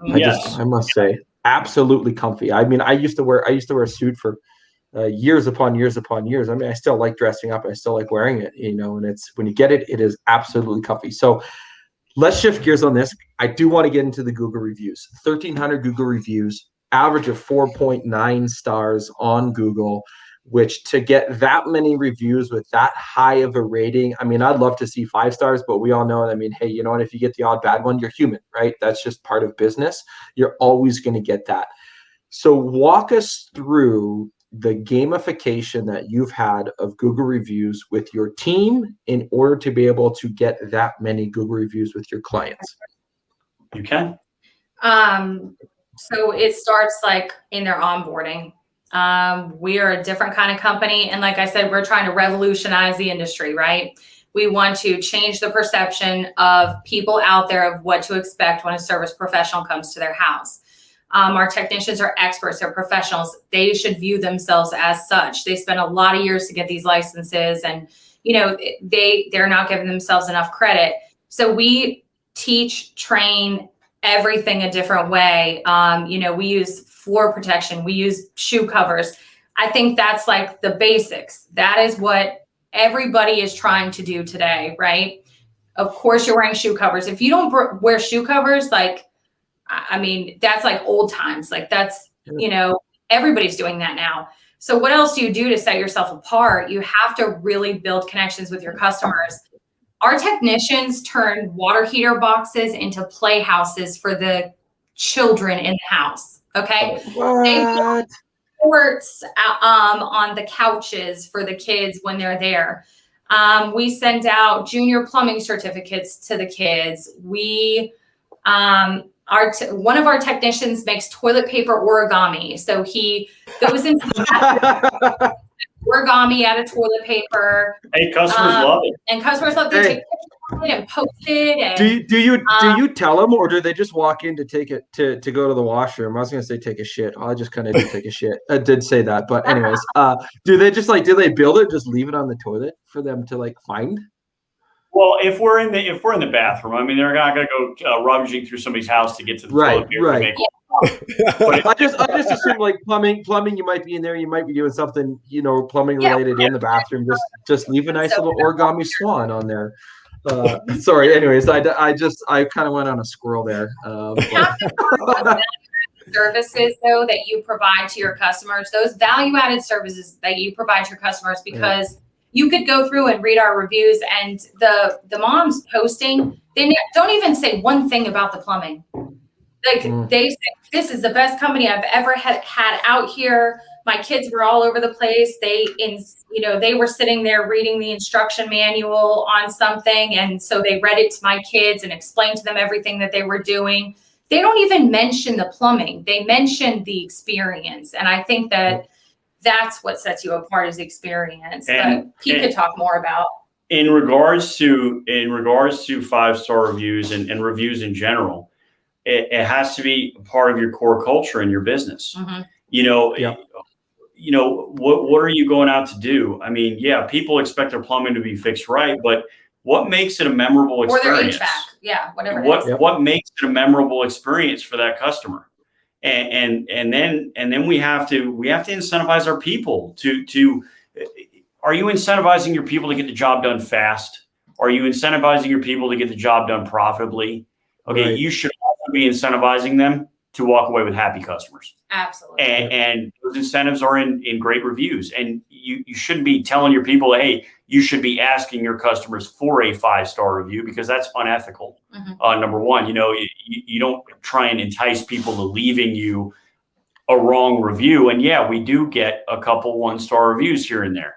Yes. I must say, absolutely comfy. I mean, I used to wear a suit for years upon years upon years. I mean, I still like dressing up. I still like wearing it, and it's when you get it, it is absolutely comfy. So let's shift gears on this. I do want to get into the Google reviews. 1,300 Google reviews, average of 4.9 stars on Google, which to get that many reviews with that high of a rating, I mean, I'd love to see 5 stars, but we all know, I mean, hey, you know what? If you get the odd bad one, you're human, right? That's just part of business. You're always going to get that. So walk us through the gamification that you've had of Google reviews with your team in order to be able to get that many Google reviews with your clients. You can. So it starts like in their onboarding. We are a different kind of company. And like I said, we're trying to revolutionize the industry, right? We want to change the perception of people out there of what to expect when a service professional comes to their house. Our technicians are experts, they're professionals. They should view themselves as such. They spend a lot of years to get these licenses and, they're not giving themselves enough credit. So we teach, train everything a different way. We use floor protection, we use shoe covers. I think that's like the basics. That is what everybody is trying to do today, right? Of course you're wearing shoe covers. If you don't wear shoe covers, that's like old times. Like that's, everybody's doing that now. So what else do you do to set yourself apart? You have to really build connections with your customers. Our technicians turn water heater boxes into playhouses for the children in the house. Okay. What? They put sports on the couches for the kids when they're there. We send out junior plumbing certificates to the kids. One of our technicians makes toilet paper origami. So he goes into origami out of toilet paper. Hey, customers love it. And customers love to take pictures of it and post it. And, do you tell them, or do they just walk in to take it to go to the washroom? I was gonna say take a shit. I just kind of did take a shit. I did say that, but anyways, do they build it, just leave it on the toilet for them to find? Well, if we're in the bathroom, I mean, they're not going to go rummaging through somebody's house to get to the toilet paper. Right. I just assume plumbing. You might be in there. You might be doing something, plumbing related in the bathroom. Just leave a nice little origami swan on there. Sorry. Anyways, I kind of went on a squirrel there. Services though that you provide to your customers, those value-added services that you provide to your customers, because you could go through and read our reviews, and the moms posting, they don't even say one thing about the plumbing. They say, this is the best company I've ever had out here. My kids were all over the place. They were sitting there reading the instruction manual on something. And so they read it to my kids and explained to them everything that they were doing. They don't even mention the plumbing. They mention the experience. And I think that that's what sets you apart is experience. And- but Pete could talk more about. In regards to 5-star reviews and reviews in general, it has to be part of your core culture in your business. You know, you know, what are you going out to do? I mean, yeah, people expect their plumbing to be fixed right, but what makes it a memorable experience? Or their HVAC, yeah, whatever. What makes it a memorable experience for that customer? And then we have to incentivize our people to. Are you incentivizing your people to get the job done fast? Are you incentivizing your people to get the job done profitably? Okay, right. You should also be incentivizing them to walk away with happy customers. Absolutely. And those incentives are in great reviews. And you shouldn't be telling your people, hey, you should be asking your customers for a 5-star review, because that's unethical. Number one, you know, you don't try and entice people to leaving you a wrong review. And yeah, we do get a couple 1-star reviews here and there.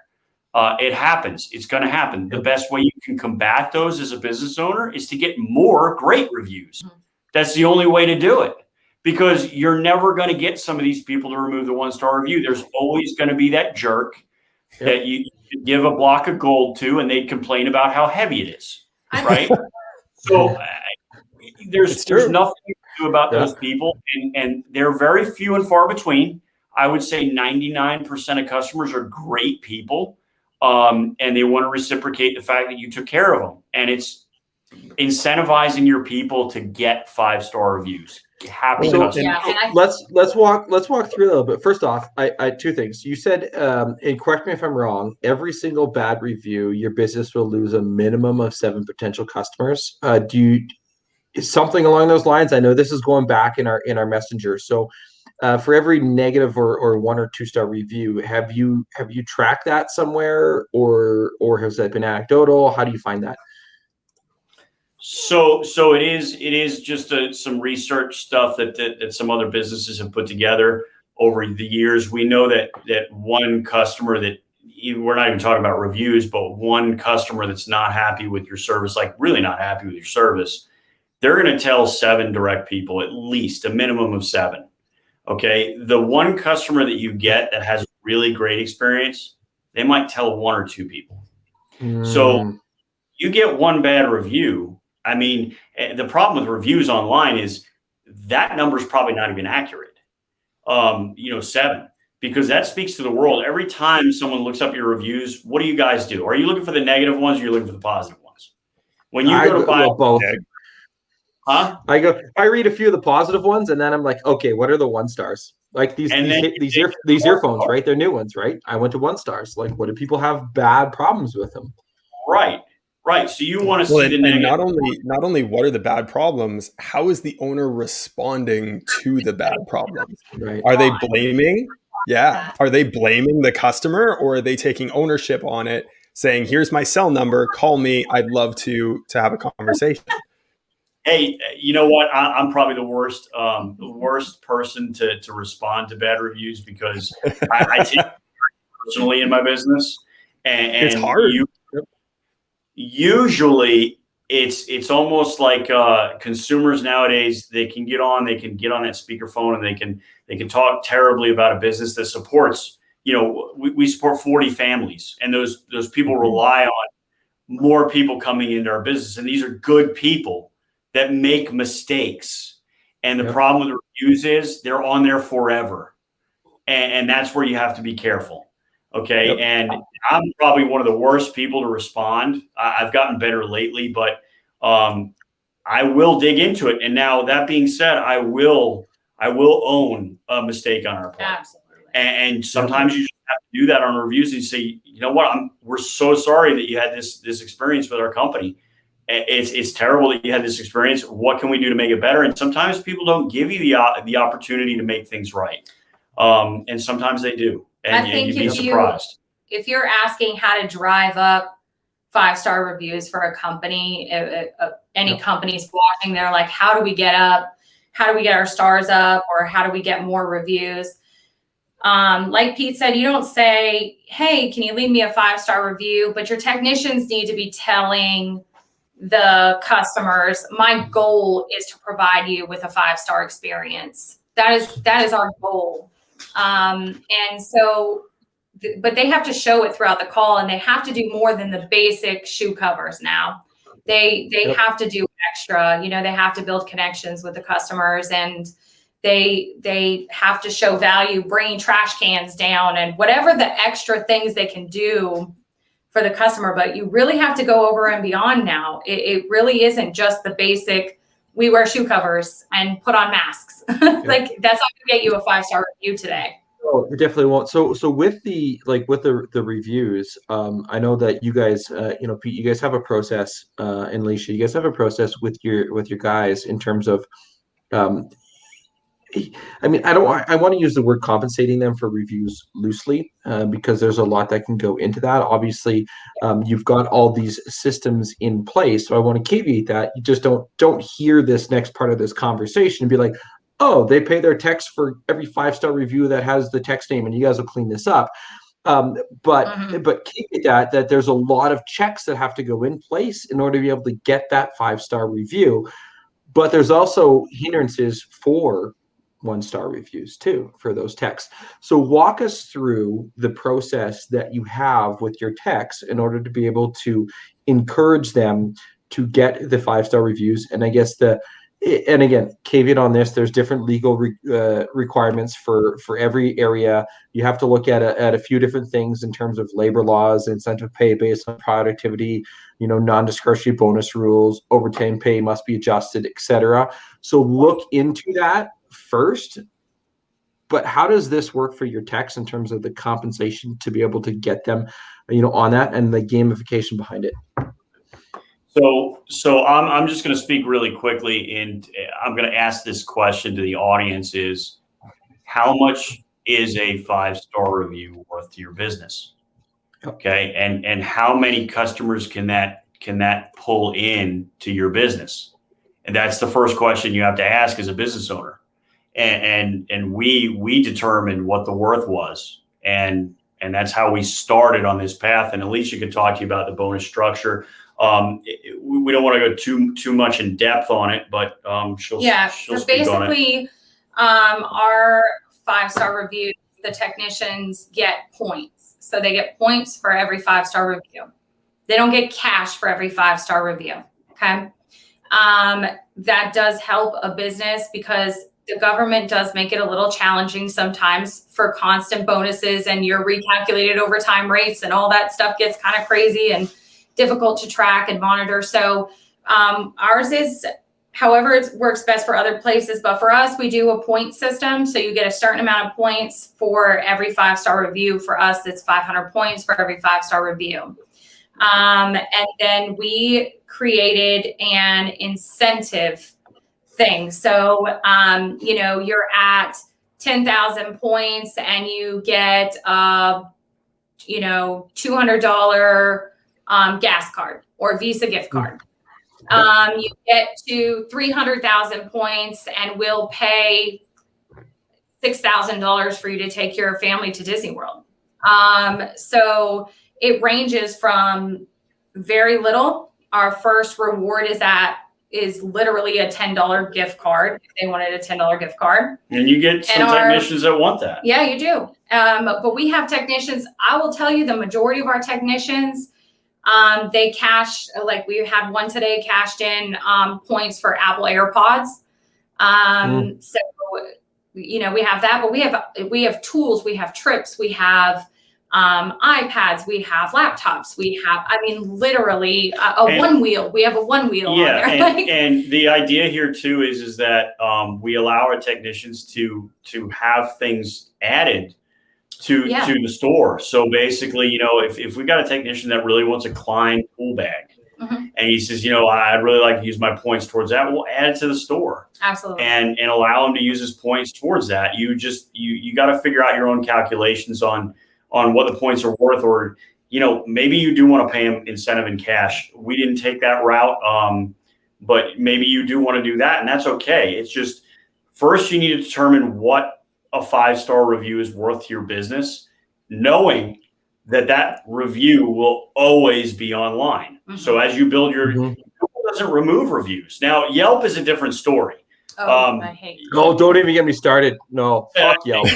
It happens. It's going to happen. The best way you can combat those as a business owner is to get more great reviews. That's the only way to do it, because you're never going to get some of these people to remove the 1-star review. There's always going to be that jerk that you give a block of gold to, and they complain about how heavy it is. Right. So there's nothing you can do about those people, and they're very few and far between. I would say 99% of customers are great people. And they want to reciprocate the fact that you took care of them. And it's incentivizing your people to get 5-star reviews. Happy customers. Let's walk through a little bit. First off, I two things. You said, and correct me if I'm wrong, every single bad review, your business will lose a minimum of 7 potential customers. Is something along those lines? I know this is going back in our messenger. So for every negative or 1 or 2-star review, have you tracked that somewhere, or has that been anecdotal? How do you find that? So it is just some research stuff that some other businesses have put together over the years. We know that one customer that we're not even talking about reviews, but one customer that's not happy with your service, like really not happy with your service, they're going to tell 7 direct people, at least a minimum of 7. Okay, the one customer that you get that has a really great experience, they might tell 1 or 2 people. So you get one bad review. I mean, the problem with reviews online is that number is probably not even accurate. 7, because that speaks to the world. Every time someone looks up your reviews, what do you guys do? Are you looking for the negative ones, or are you looking for the positive ones? When you go to buy both. Huh? I read a few of the positive ones, and then I'm like, okay, what are the 1-stars? Like these earphones, right? They're new ones, right? I went to 1-stars. Like, what do people have bad problems with them? Right. So you want to see the negative. Not only what are the bad problems, how is the owner responding to the bad problems? Right. Are they blaming? Yeah. Are they blaming the customer, or are they taking ownership on it, saying, here's my cell number, call me, I'd love to have a conversation? Hey, you know what? I'm probably the worst person to respond to bad reviews, because I take it personally in my business, and it's hard. Usually, it's almost like consumers nowadays. They can get on that speakerphone, and they can talk terribly about a business that supports. You know, we support 40 families, and those people rely on more people coming into our business, and these are good people that make mistakes. And the problem with reviews is they're on there forever. And that's where you have to be careful. Okay. Yep. And I'm probably one of the worst people to respond. I've gotten better lately, but I will dig into it. And now, that being said, I will own a mistake on our part. Absolutely. And sometimes you just have to do that on reviews, and say, you know what, we're so sorry that you had this experience with our company. It's terrible that you had this experience. What can we do to make it better? And sometimes people don't give you the opportunity to make things right. And sometimes they do. And I think you'd be surprised. If you're asking how to drive up 5-star reviews for a company, any companies watching, they're like, how do we get our stars up, or how do we get more reviews? Like Pete said, you don't say, hey, can you leave me a 5-star review? But your technicians need to be telling the customers, my goal is to provide you with a 5-star experience. That is our goal. And so but they have to show it throughout the call, and they have to do more than the basic shoe covers now. They have to do extra, they have to build connections with the customers, and they have to show value, bringing trash cans down and whatever the extra things they can do for the customer. But you really have to go over and beyond now. It really isn't just the basic, we wear shoe covers and put on masks. Like that's not gonna get you a 5-star review today. Oh, it definitely won't. So with the reviews, I know that you guys, Pete, you guys have a process, and Alicia, you guys have a process with your guys in terms of, I mean, I want to use the word compensating them for reviews loosely, because there's a lot that can go into that. Obviously, you've got all these systems in place, so I want to caveat that. You just don't hear this next part of this conversation and be like, oh, they pay their techs for every 5-star review that has the text name, and you guys will clean this up. But caveat that there's a lot of checks that have to go in place in order to be able to get that 5-star review. But there's also hindrances for 1-star reviews too for those techs. So walk us through the process that you have with your techs in order to be able to encourage them to get the 5-star reviews. And I guess and again, caveat on this, there's different legal requirements for every area. You have to look at a few different things in terms of labor laws, incentive pay based on productivity, non-discretionary bonus rules, overtime pay must be adjusted, etc. So look into that first. But how does this work for your techs in terms of the compensation to be able to get them, on that, and the gamification behind it? So I'm just going to speak really quickly, and I'm going to ask this question to the audience: is how much is a 5-star review worth to your business? Okay, and how many customers can that pull in to your business? And that's the first question you have to ask as a business owner. And we determined what the worth was, and that's how we started on this path. And Alicia could talk to you about the bonus structure. We don't want to go too much in depth on it, but she'll so speak on it. basically, our 5-star review, the technicians get points. So they get points for every 5-star review. They don't get cash for every 5-star review. Okay. That does help a business because the government does make it a little challenging sometimes for constant bonuses, and your recalculated overtime rates and all that stuff gets kind of crazy and difficult to track and monitor. So ours is, however, it works best for other places, but for us, we do a point system. So you get a certain amount of points for every 5-star review. For us, it's 500 points for every 5-star review. And then we created an incentive thing. So, you're at 10,000 points and you get $200 gas card or Visa gift card. You get to 300,000 points and we'll pay $6,000 for you to take your family to Disney World. So it ranges from very little. Our first reward is literally a $10 gift card if they wanted a $10 gift card. And you get some technicians that want that. Yeah, you do. But we have technicians. I will tell you, the majority of our technicians, they cash, like we had one today cashed in points for Apple AirPods. So, we have that, but we have tools, we have trips, we have iPads, we have laptops, we have, literally one wheel. We have a one wheel. Yeah, on there. and the idea here too is that we allow our technicians to have things added to the store. So basically, if we got a technician that really wants a Klein pool bag, and he says, I'd really like to use my points towards that, we'll add it to the store. Absolutely. And allow him to use his points towards that. You got to figure out your own calculations on what the points are worth, or, maybe you do want to pay him incentive in cash. We didn't take that route. But maybe you do want to do that, and that's okay. It's just, first you need to determine what a 5-star review is worth to your business, knowing that review will always be online. So as you build Google doesn't remove reviews. Now, Yelp is a different story. I hate Oh, don't even get me started. No, fuck Yelp.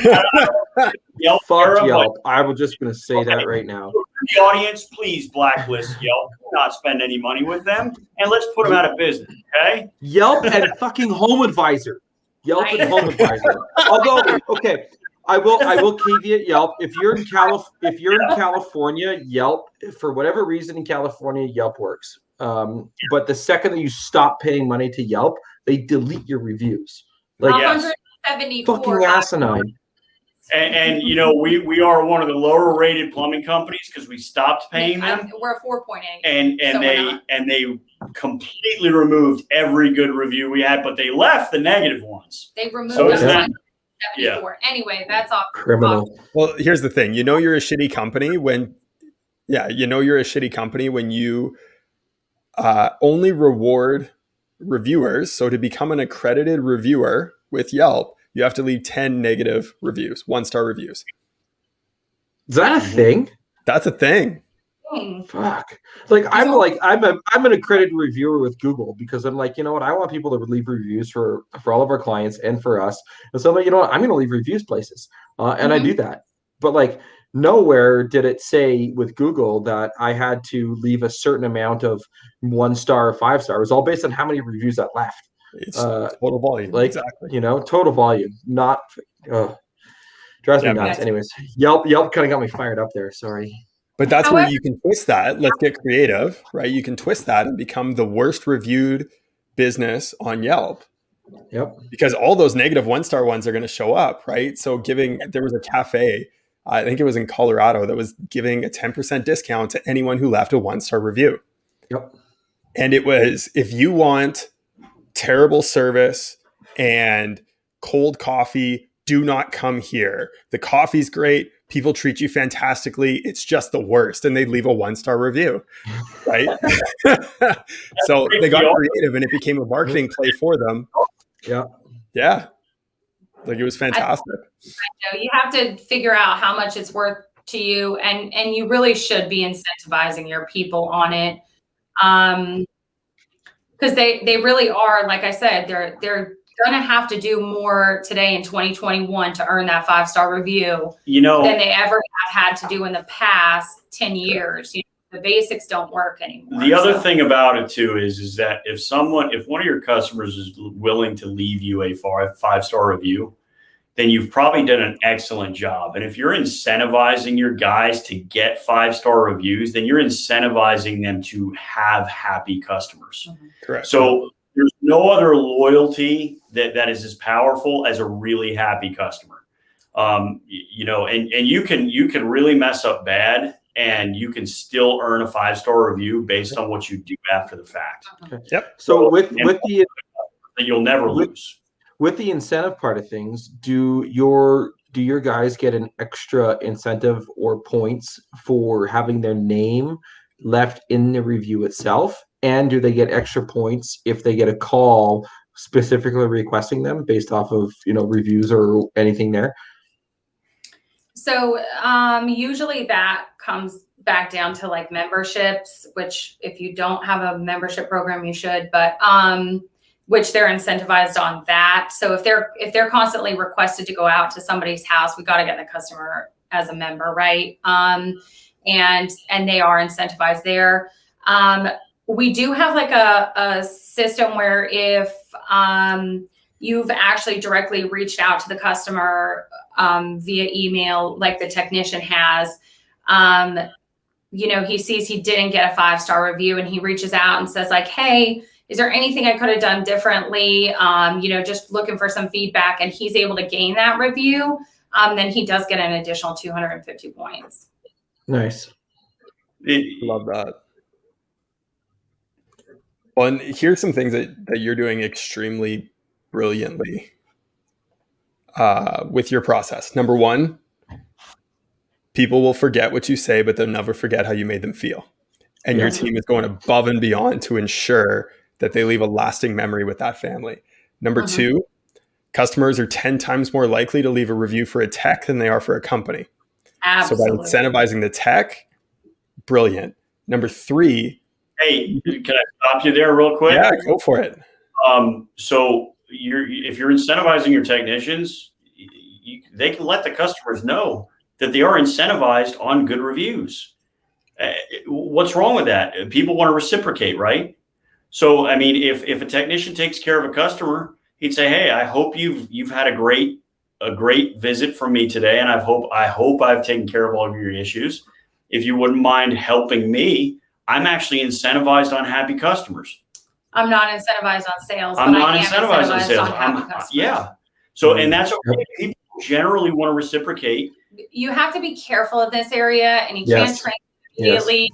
Yelp Fuck era, Yelp. I was just going to say that right now. the audience, please blacklist Yelp. Do not spend any money with them, and let's put them out of business. Okay. Yelp and fucking Home Advisor. Yelp and Home Advisor. Although, okay, I will caveat Yelp. If you're in California, Yelp, for whatever reason in California, Yelp works. But the second that you stop paying money to Yelp, they delete your reviews. Like, Yes. 174. fucking asinine. And we are one of the lower rated plumbing companies because we stopped paying them. We're a 4.8. And so they completely removed every good review we had, but they left the negative ones. They removed So is that 174. Anyway, that's off. Criminal. Well, here's the thing. You're a shitty company when you only reward reviewers. So to become an accredited reviewer with Yelp, you have to leave 10 negative reviews, 1-star reviews. Is that a thing? That's a thing. Fuck. Like I'm an accredited reviewer with Google because I'm like, you know what? I want people to leave reviews for all of our clients and for us. And so I'm like, you know what? I'm going to leave reviews places, and I do that. But like nowhere did it say with Google that I had to leave a certain amount of 1-star or 5-star. It was all based on how many reviews I left. It's total volume. Like, exactly. Total volume, not drives me nuts. Anyways, Yelp kind of got me fired up there. Sorry. But that's where you can twist that. Let's get creative, right? You can twist that and become the worst reviewed business on Yelp. Yep. Because all those negative 1-star ones are going to show up, right? So there was a cafe, I think it was in Colorado, that was giving a 10% discount to anyone who left a 1-star review. Yep. And it was, if you want terrible service and cold coffee, do not come here. The coffee's great. People treat you fantastically. It's just the worst. And they'd leave a 1-star review, right? So they got creative and it became a marketing play for them. Yeah. Yeah. Like it was fantastic. I know. You have to figure out how much it's worth to you. And you really should be incentivizing your people on it. Because they really are, like I said, they're going to have to do more today in 2021 to earn that 5-star review than they ever have had to do in the past 10 years. The basics don't work anymore. The other thing about it too is that if one of your customers is willing to leave you a 5-star review, then you've probably done an excellent job. And if you're incentivizing your guys to get 5-star reviews, then you're incentivizing them to have happy customers. Mm-hmm. Correct. So there's no other loyalty that is as powerful as a really happy customer. And you can really mess up bad and you can still earn a 5-star review based on what you do after the fact. Okay. Yep. So with you'll never lose. With the incentive part of things, do your guys get an extra incentive or points for having their name left in the review itself? And do they get extra points if they get a call specifically requesting them based off of, reviews or anything there? So usually that comes back down to like memberships, which if you don't have a membership program, you should, but which they're incentivized on that. So if they're constantly requested to go out to somebody's house, we got to get the customer as a member, right? And they are incentivized there. We do have like a system where if you've actually directly reached out to the customer via email, like the technician has, he sees he didn't get a 5-star review and he reaches out and says like, hey, is there anything I could have done differently? Just looking for some feedback, and he's able to gain that review, then he does get an additional 250 points. Nice. Love that. Well, and here's some things that you're doing extremely brilliantly with your process. Number one, people will forget what you say, but they'll never forget how you made them feel. And your team is going above and beyond to ensure that they leave a lasting memory with that family. Number two, customers are 10 times more likely to leave a review for a tech than they are for a company. Absolutely. So by incentivizing the tech, brilliant. Number three. Hey, can I stop you there real quick? Yeah, go for it. So if you're incentivizing your technicians, they can let the customers know that they are incentivized on good reviews. What's wrong with that? People want to reciprocate, right? So, I mean, if a technician takes care of a customer, he'd say, "Hey, I hope you've had a great visit from me today, and I hope I've taken care of all of your issues. If you wouldn't mind helping me, I'm actually incentivized on happy customers." I'm not incentivized on sales. I'm but not I am incentivized on sales. happy customers. Yeah. So, and that's okay. People generally want to reciprocate. You have to be careful in this area, and you can't train immediately. Yes.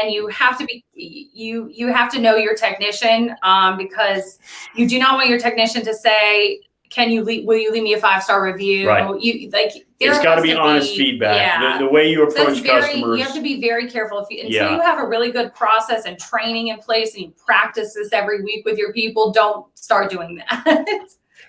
And you have to be you have to know your technician, because you do not want your technician to say, will you leave me a 5-star review? Right. It's got to be honest feedback. Yeah. The way you approach customers. You have to be very careful until you have a really good process and training in place, and you practice this every week with your people. Don't start doing that.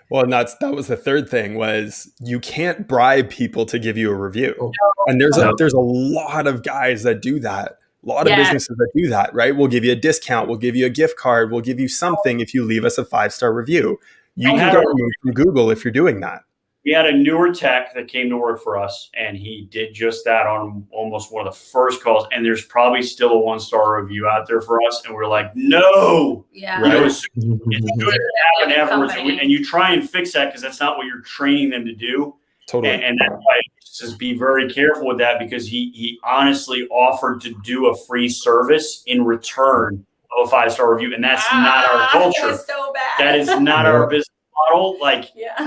Well, and that was the third thing, was you can't bribe people to give you a review. No. And there's a lot of guys that do that. A lot of businesses that do that, right? We'll give you a discount. We'll give you a gift card. We'll give you something if you leave us a 5-star review. You can get removed from Google if you're doing that. We had a newer tech that came to work for us, and he did just that on almost one of the first calls. And there's probably still a 1-star review out there for us. And we're like, no. Yeah. Right? It's good to happen afterwards. And you try and fix that, because that's not what you're training them to do. Totally. And that's why just be very careful with that, because he honestly offered to do a free service in return of a 5-star review. And that's not our culture. That is so bad. That is not our business model.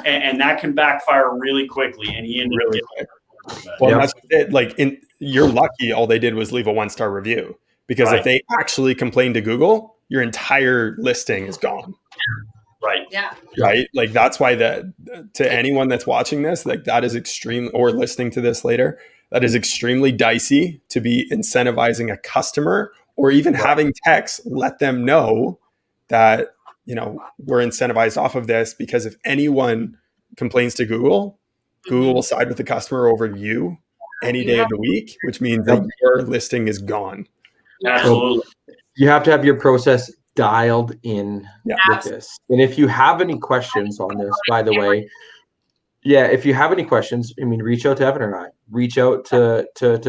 And that can backfire really quickly. And he ended really quick. Well, that's it. You're lucky all they did was leave a 1-star review, because if they actually complain to Google, your entire listing is gone. Right. Yeah. Right. Like, that's why to anyone that's watching this, like, that is extreme, or listening to this later, that is extremely dicey to be incentivizing a customer, or even having techs let them know that, we're incentivized off of this, because if anyone complains to Google, Google will side with the customer over you any day of the week, which means that your listing is gone. Absolutely. So you have to have your process dialed in with this. And if you have any questions on this, by the way, if you have any questions, reach out to Evan or I. Reach out to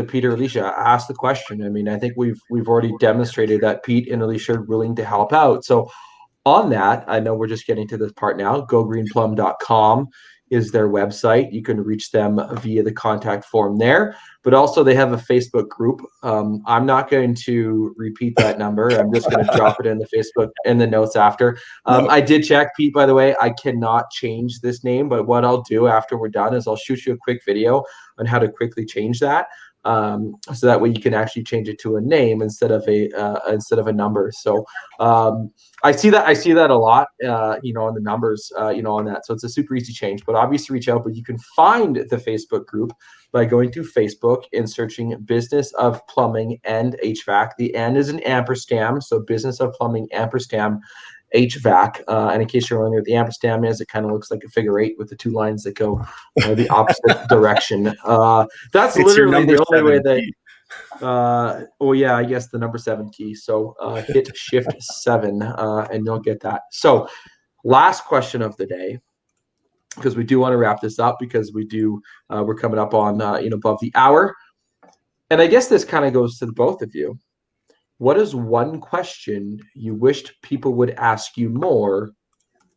Pete or Alicia. Ask the question. I think we've already demonstrated that Pete and Alicia are willing to help out. So on that, I know we're just getting to this part now. GoGreenPlum.com is their website. You can reach them via the contact form there. But also they have a Facebook group. I'm not going to repeat that number. I'm just going to drop it in the Facebook in the notes after. I did check, Pete, by the way. I cannot change this name, but what I'll do after we're done is I'll shoot you a quick video on how to quickly change that. So that way you can actually change it to a name instead of a number. So I see that a lot, on the numbers, on that. So it's a super easy change, but obviously reach out. But you can find the Facebook group by going to Facebook and searching Business of Plumbing and HVAC. The N is an ampersand, so Business of Plumbing ampersand HVAC. And in case you're wondering what the ampersand is, it kind of looks like a figure 8 with the 2 lines that go the opposite direction. That's literally the only way that. I guess the number 7 key. So hit Shift 7 and you'll get that. So last question of the day, because we do want to wrap this up, because we're coming up on above the hour. And I guess this kind of goes to the both of you. What is one question you wished people would ask you more,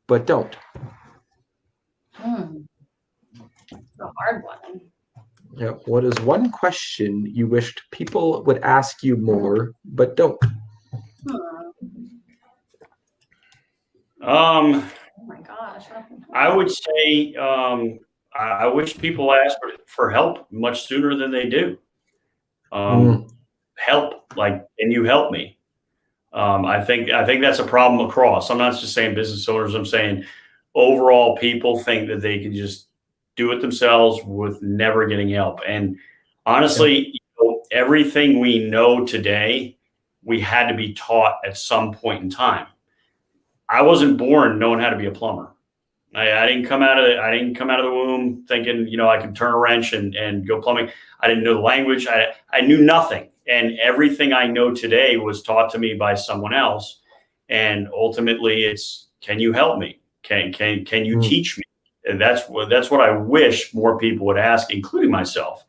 but don't? It's a hard one. Yeah. What is one question you wished people would ask you more, but don't? Oh my gosh. I would say I wish people asked for help much sooner than they do. Help, can you help me? I think that's a problem across. I'm not just saying business owners. I'm saying overall people think that they can just do it themselves with never getting help. And honestly, everything we know today, we had to be taught at some point in time. I wasn't born knowing how to be a plumber. I didn't come out of the womb thinking, I could turn a wrench and go plumbing. I didn't know the language. I knew nothing. And everything I know today was taught to me by someone else. And ultimately it's, can you help me? Can you teach me? And that's what I wish more people would ask, including myself,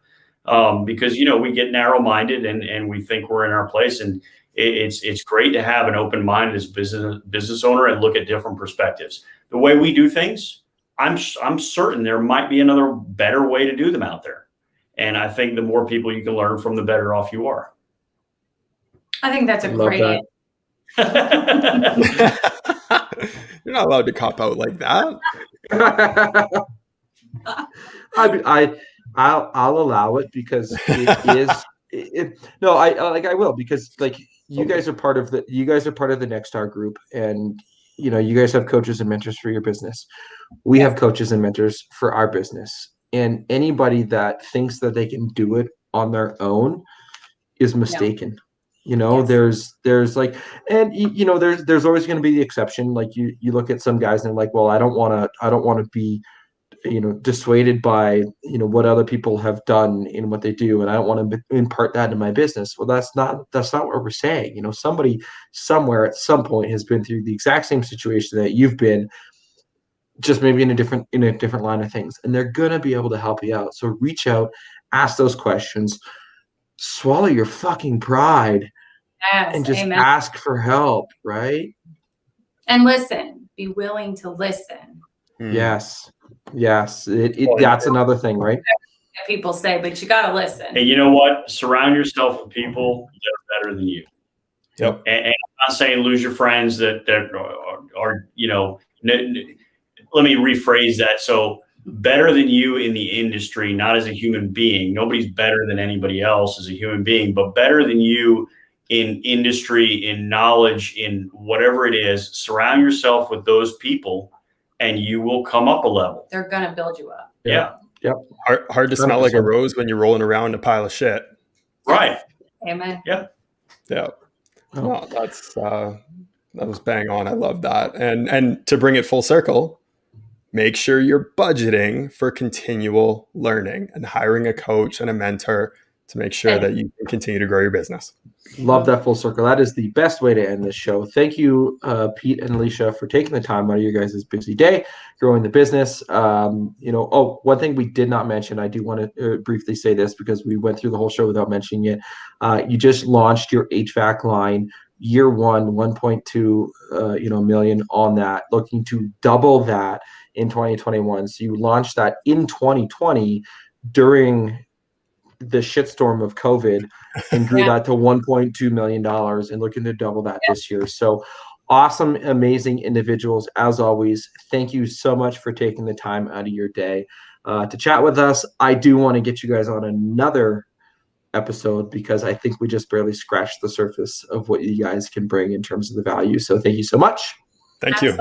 because we get narrow-minded and we think we're in our place, and it's great to have an open mind as business owner and look at different perspectives. The way we do things, I'm certain there might be another better way to do them out there, and I think the more people you can learn from, the better off you are. I think that's a great answer. You're not allowed to cop out like that. I'll allow it because it is. No, I will, because like you guys are part of the Nexstar group, and you guys have coaches and mentors for your business. We have coaches and mentors for our business, and anybody that thinks that they can do it on their own is mistaken. There's like, and there's always going to be the exception. Like you look at some guys and they're like, well, I don't want to be dissuaded by what other people have done in what they do, and I don't want to impart that in my business. Well, that's not what we're saying. Somebody somewhere at some point has been through the exact same situation that you've been, just maybe in a different line of things, and they're gonna be able to help you out. So reach out, ask those questions, swallow your fucking pride, and just ask for help, right? And listen, be willing to listen. Yes. That's another thing, right? People say, but you got to listen. And you know what? Surround yourself with people that are better than you. Yep. And I'm not saying lose your friends that are let me rephrase that. So better than you in the industry, not as a human being. Nobody's better than anybody else as a human being, but better than you in industry, in knowledge, in whatever it is. Surround yourself with those people, and you will come up a level. They're going to build you up. Yeah. Yep. Hard to smell like a rose when you're rolling around a pile of shit. Right. Amen. Yep. Yeah. No, that was bang on. I love that. And to bring it full circle, make sure you're budgeting for continual learning and hiring a coach and a mentor to make sure that you can continue to grow your business. Love that full circle. That is the best way to end this show. Thank you, Pete and Alicia, for taking the time out of your guys' busy day, growing the business. One thing we did not mention, I do want to briefly say this because we went through the whole show without mentioning it. You just launched your HVAC line, year one, 1.2 million on that, looking to double that in 2021. So you launched that in 2020 during the shitstorm of COVID and grew that to $1.2 million and looking to double that this year. So awesome, amazing individuals. As always, thank you so much for taking the time out of your day to chat with us. I do want to get you guys on another episode because I think we just barely scratched the surface of what you guys can bring in terms of the value. So thank you so much. Thank you.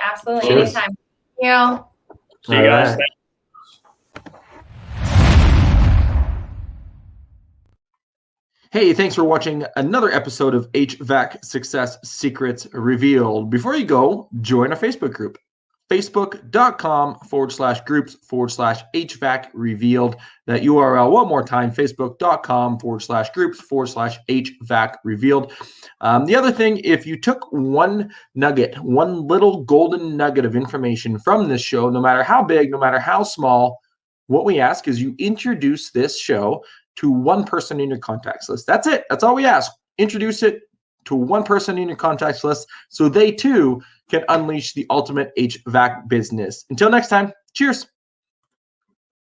Absolutely. Cheers. Anytime. Yeah. See you guys. Right. Hey, thanks for watching another episode of HVAC Success Secrets Revealed. Before you go, join our Facebook group, facebook.com/groups/HVAC Revealed. That URL one more time, facebook.com/groups/HVAC Revealed. The other thing, if you took one little golden nugget of information from this show, no matter how big, no matter how small, what we ask is you introduce this show to one person in your contacts list. That's it. That's all we ask. Introduce it to one person in your contacts list so they too can unleash the ultimate HVAC business. Until next time, cheers.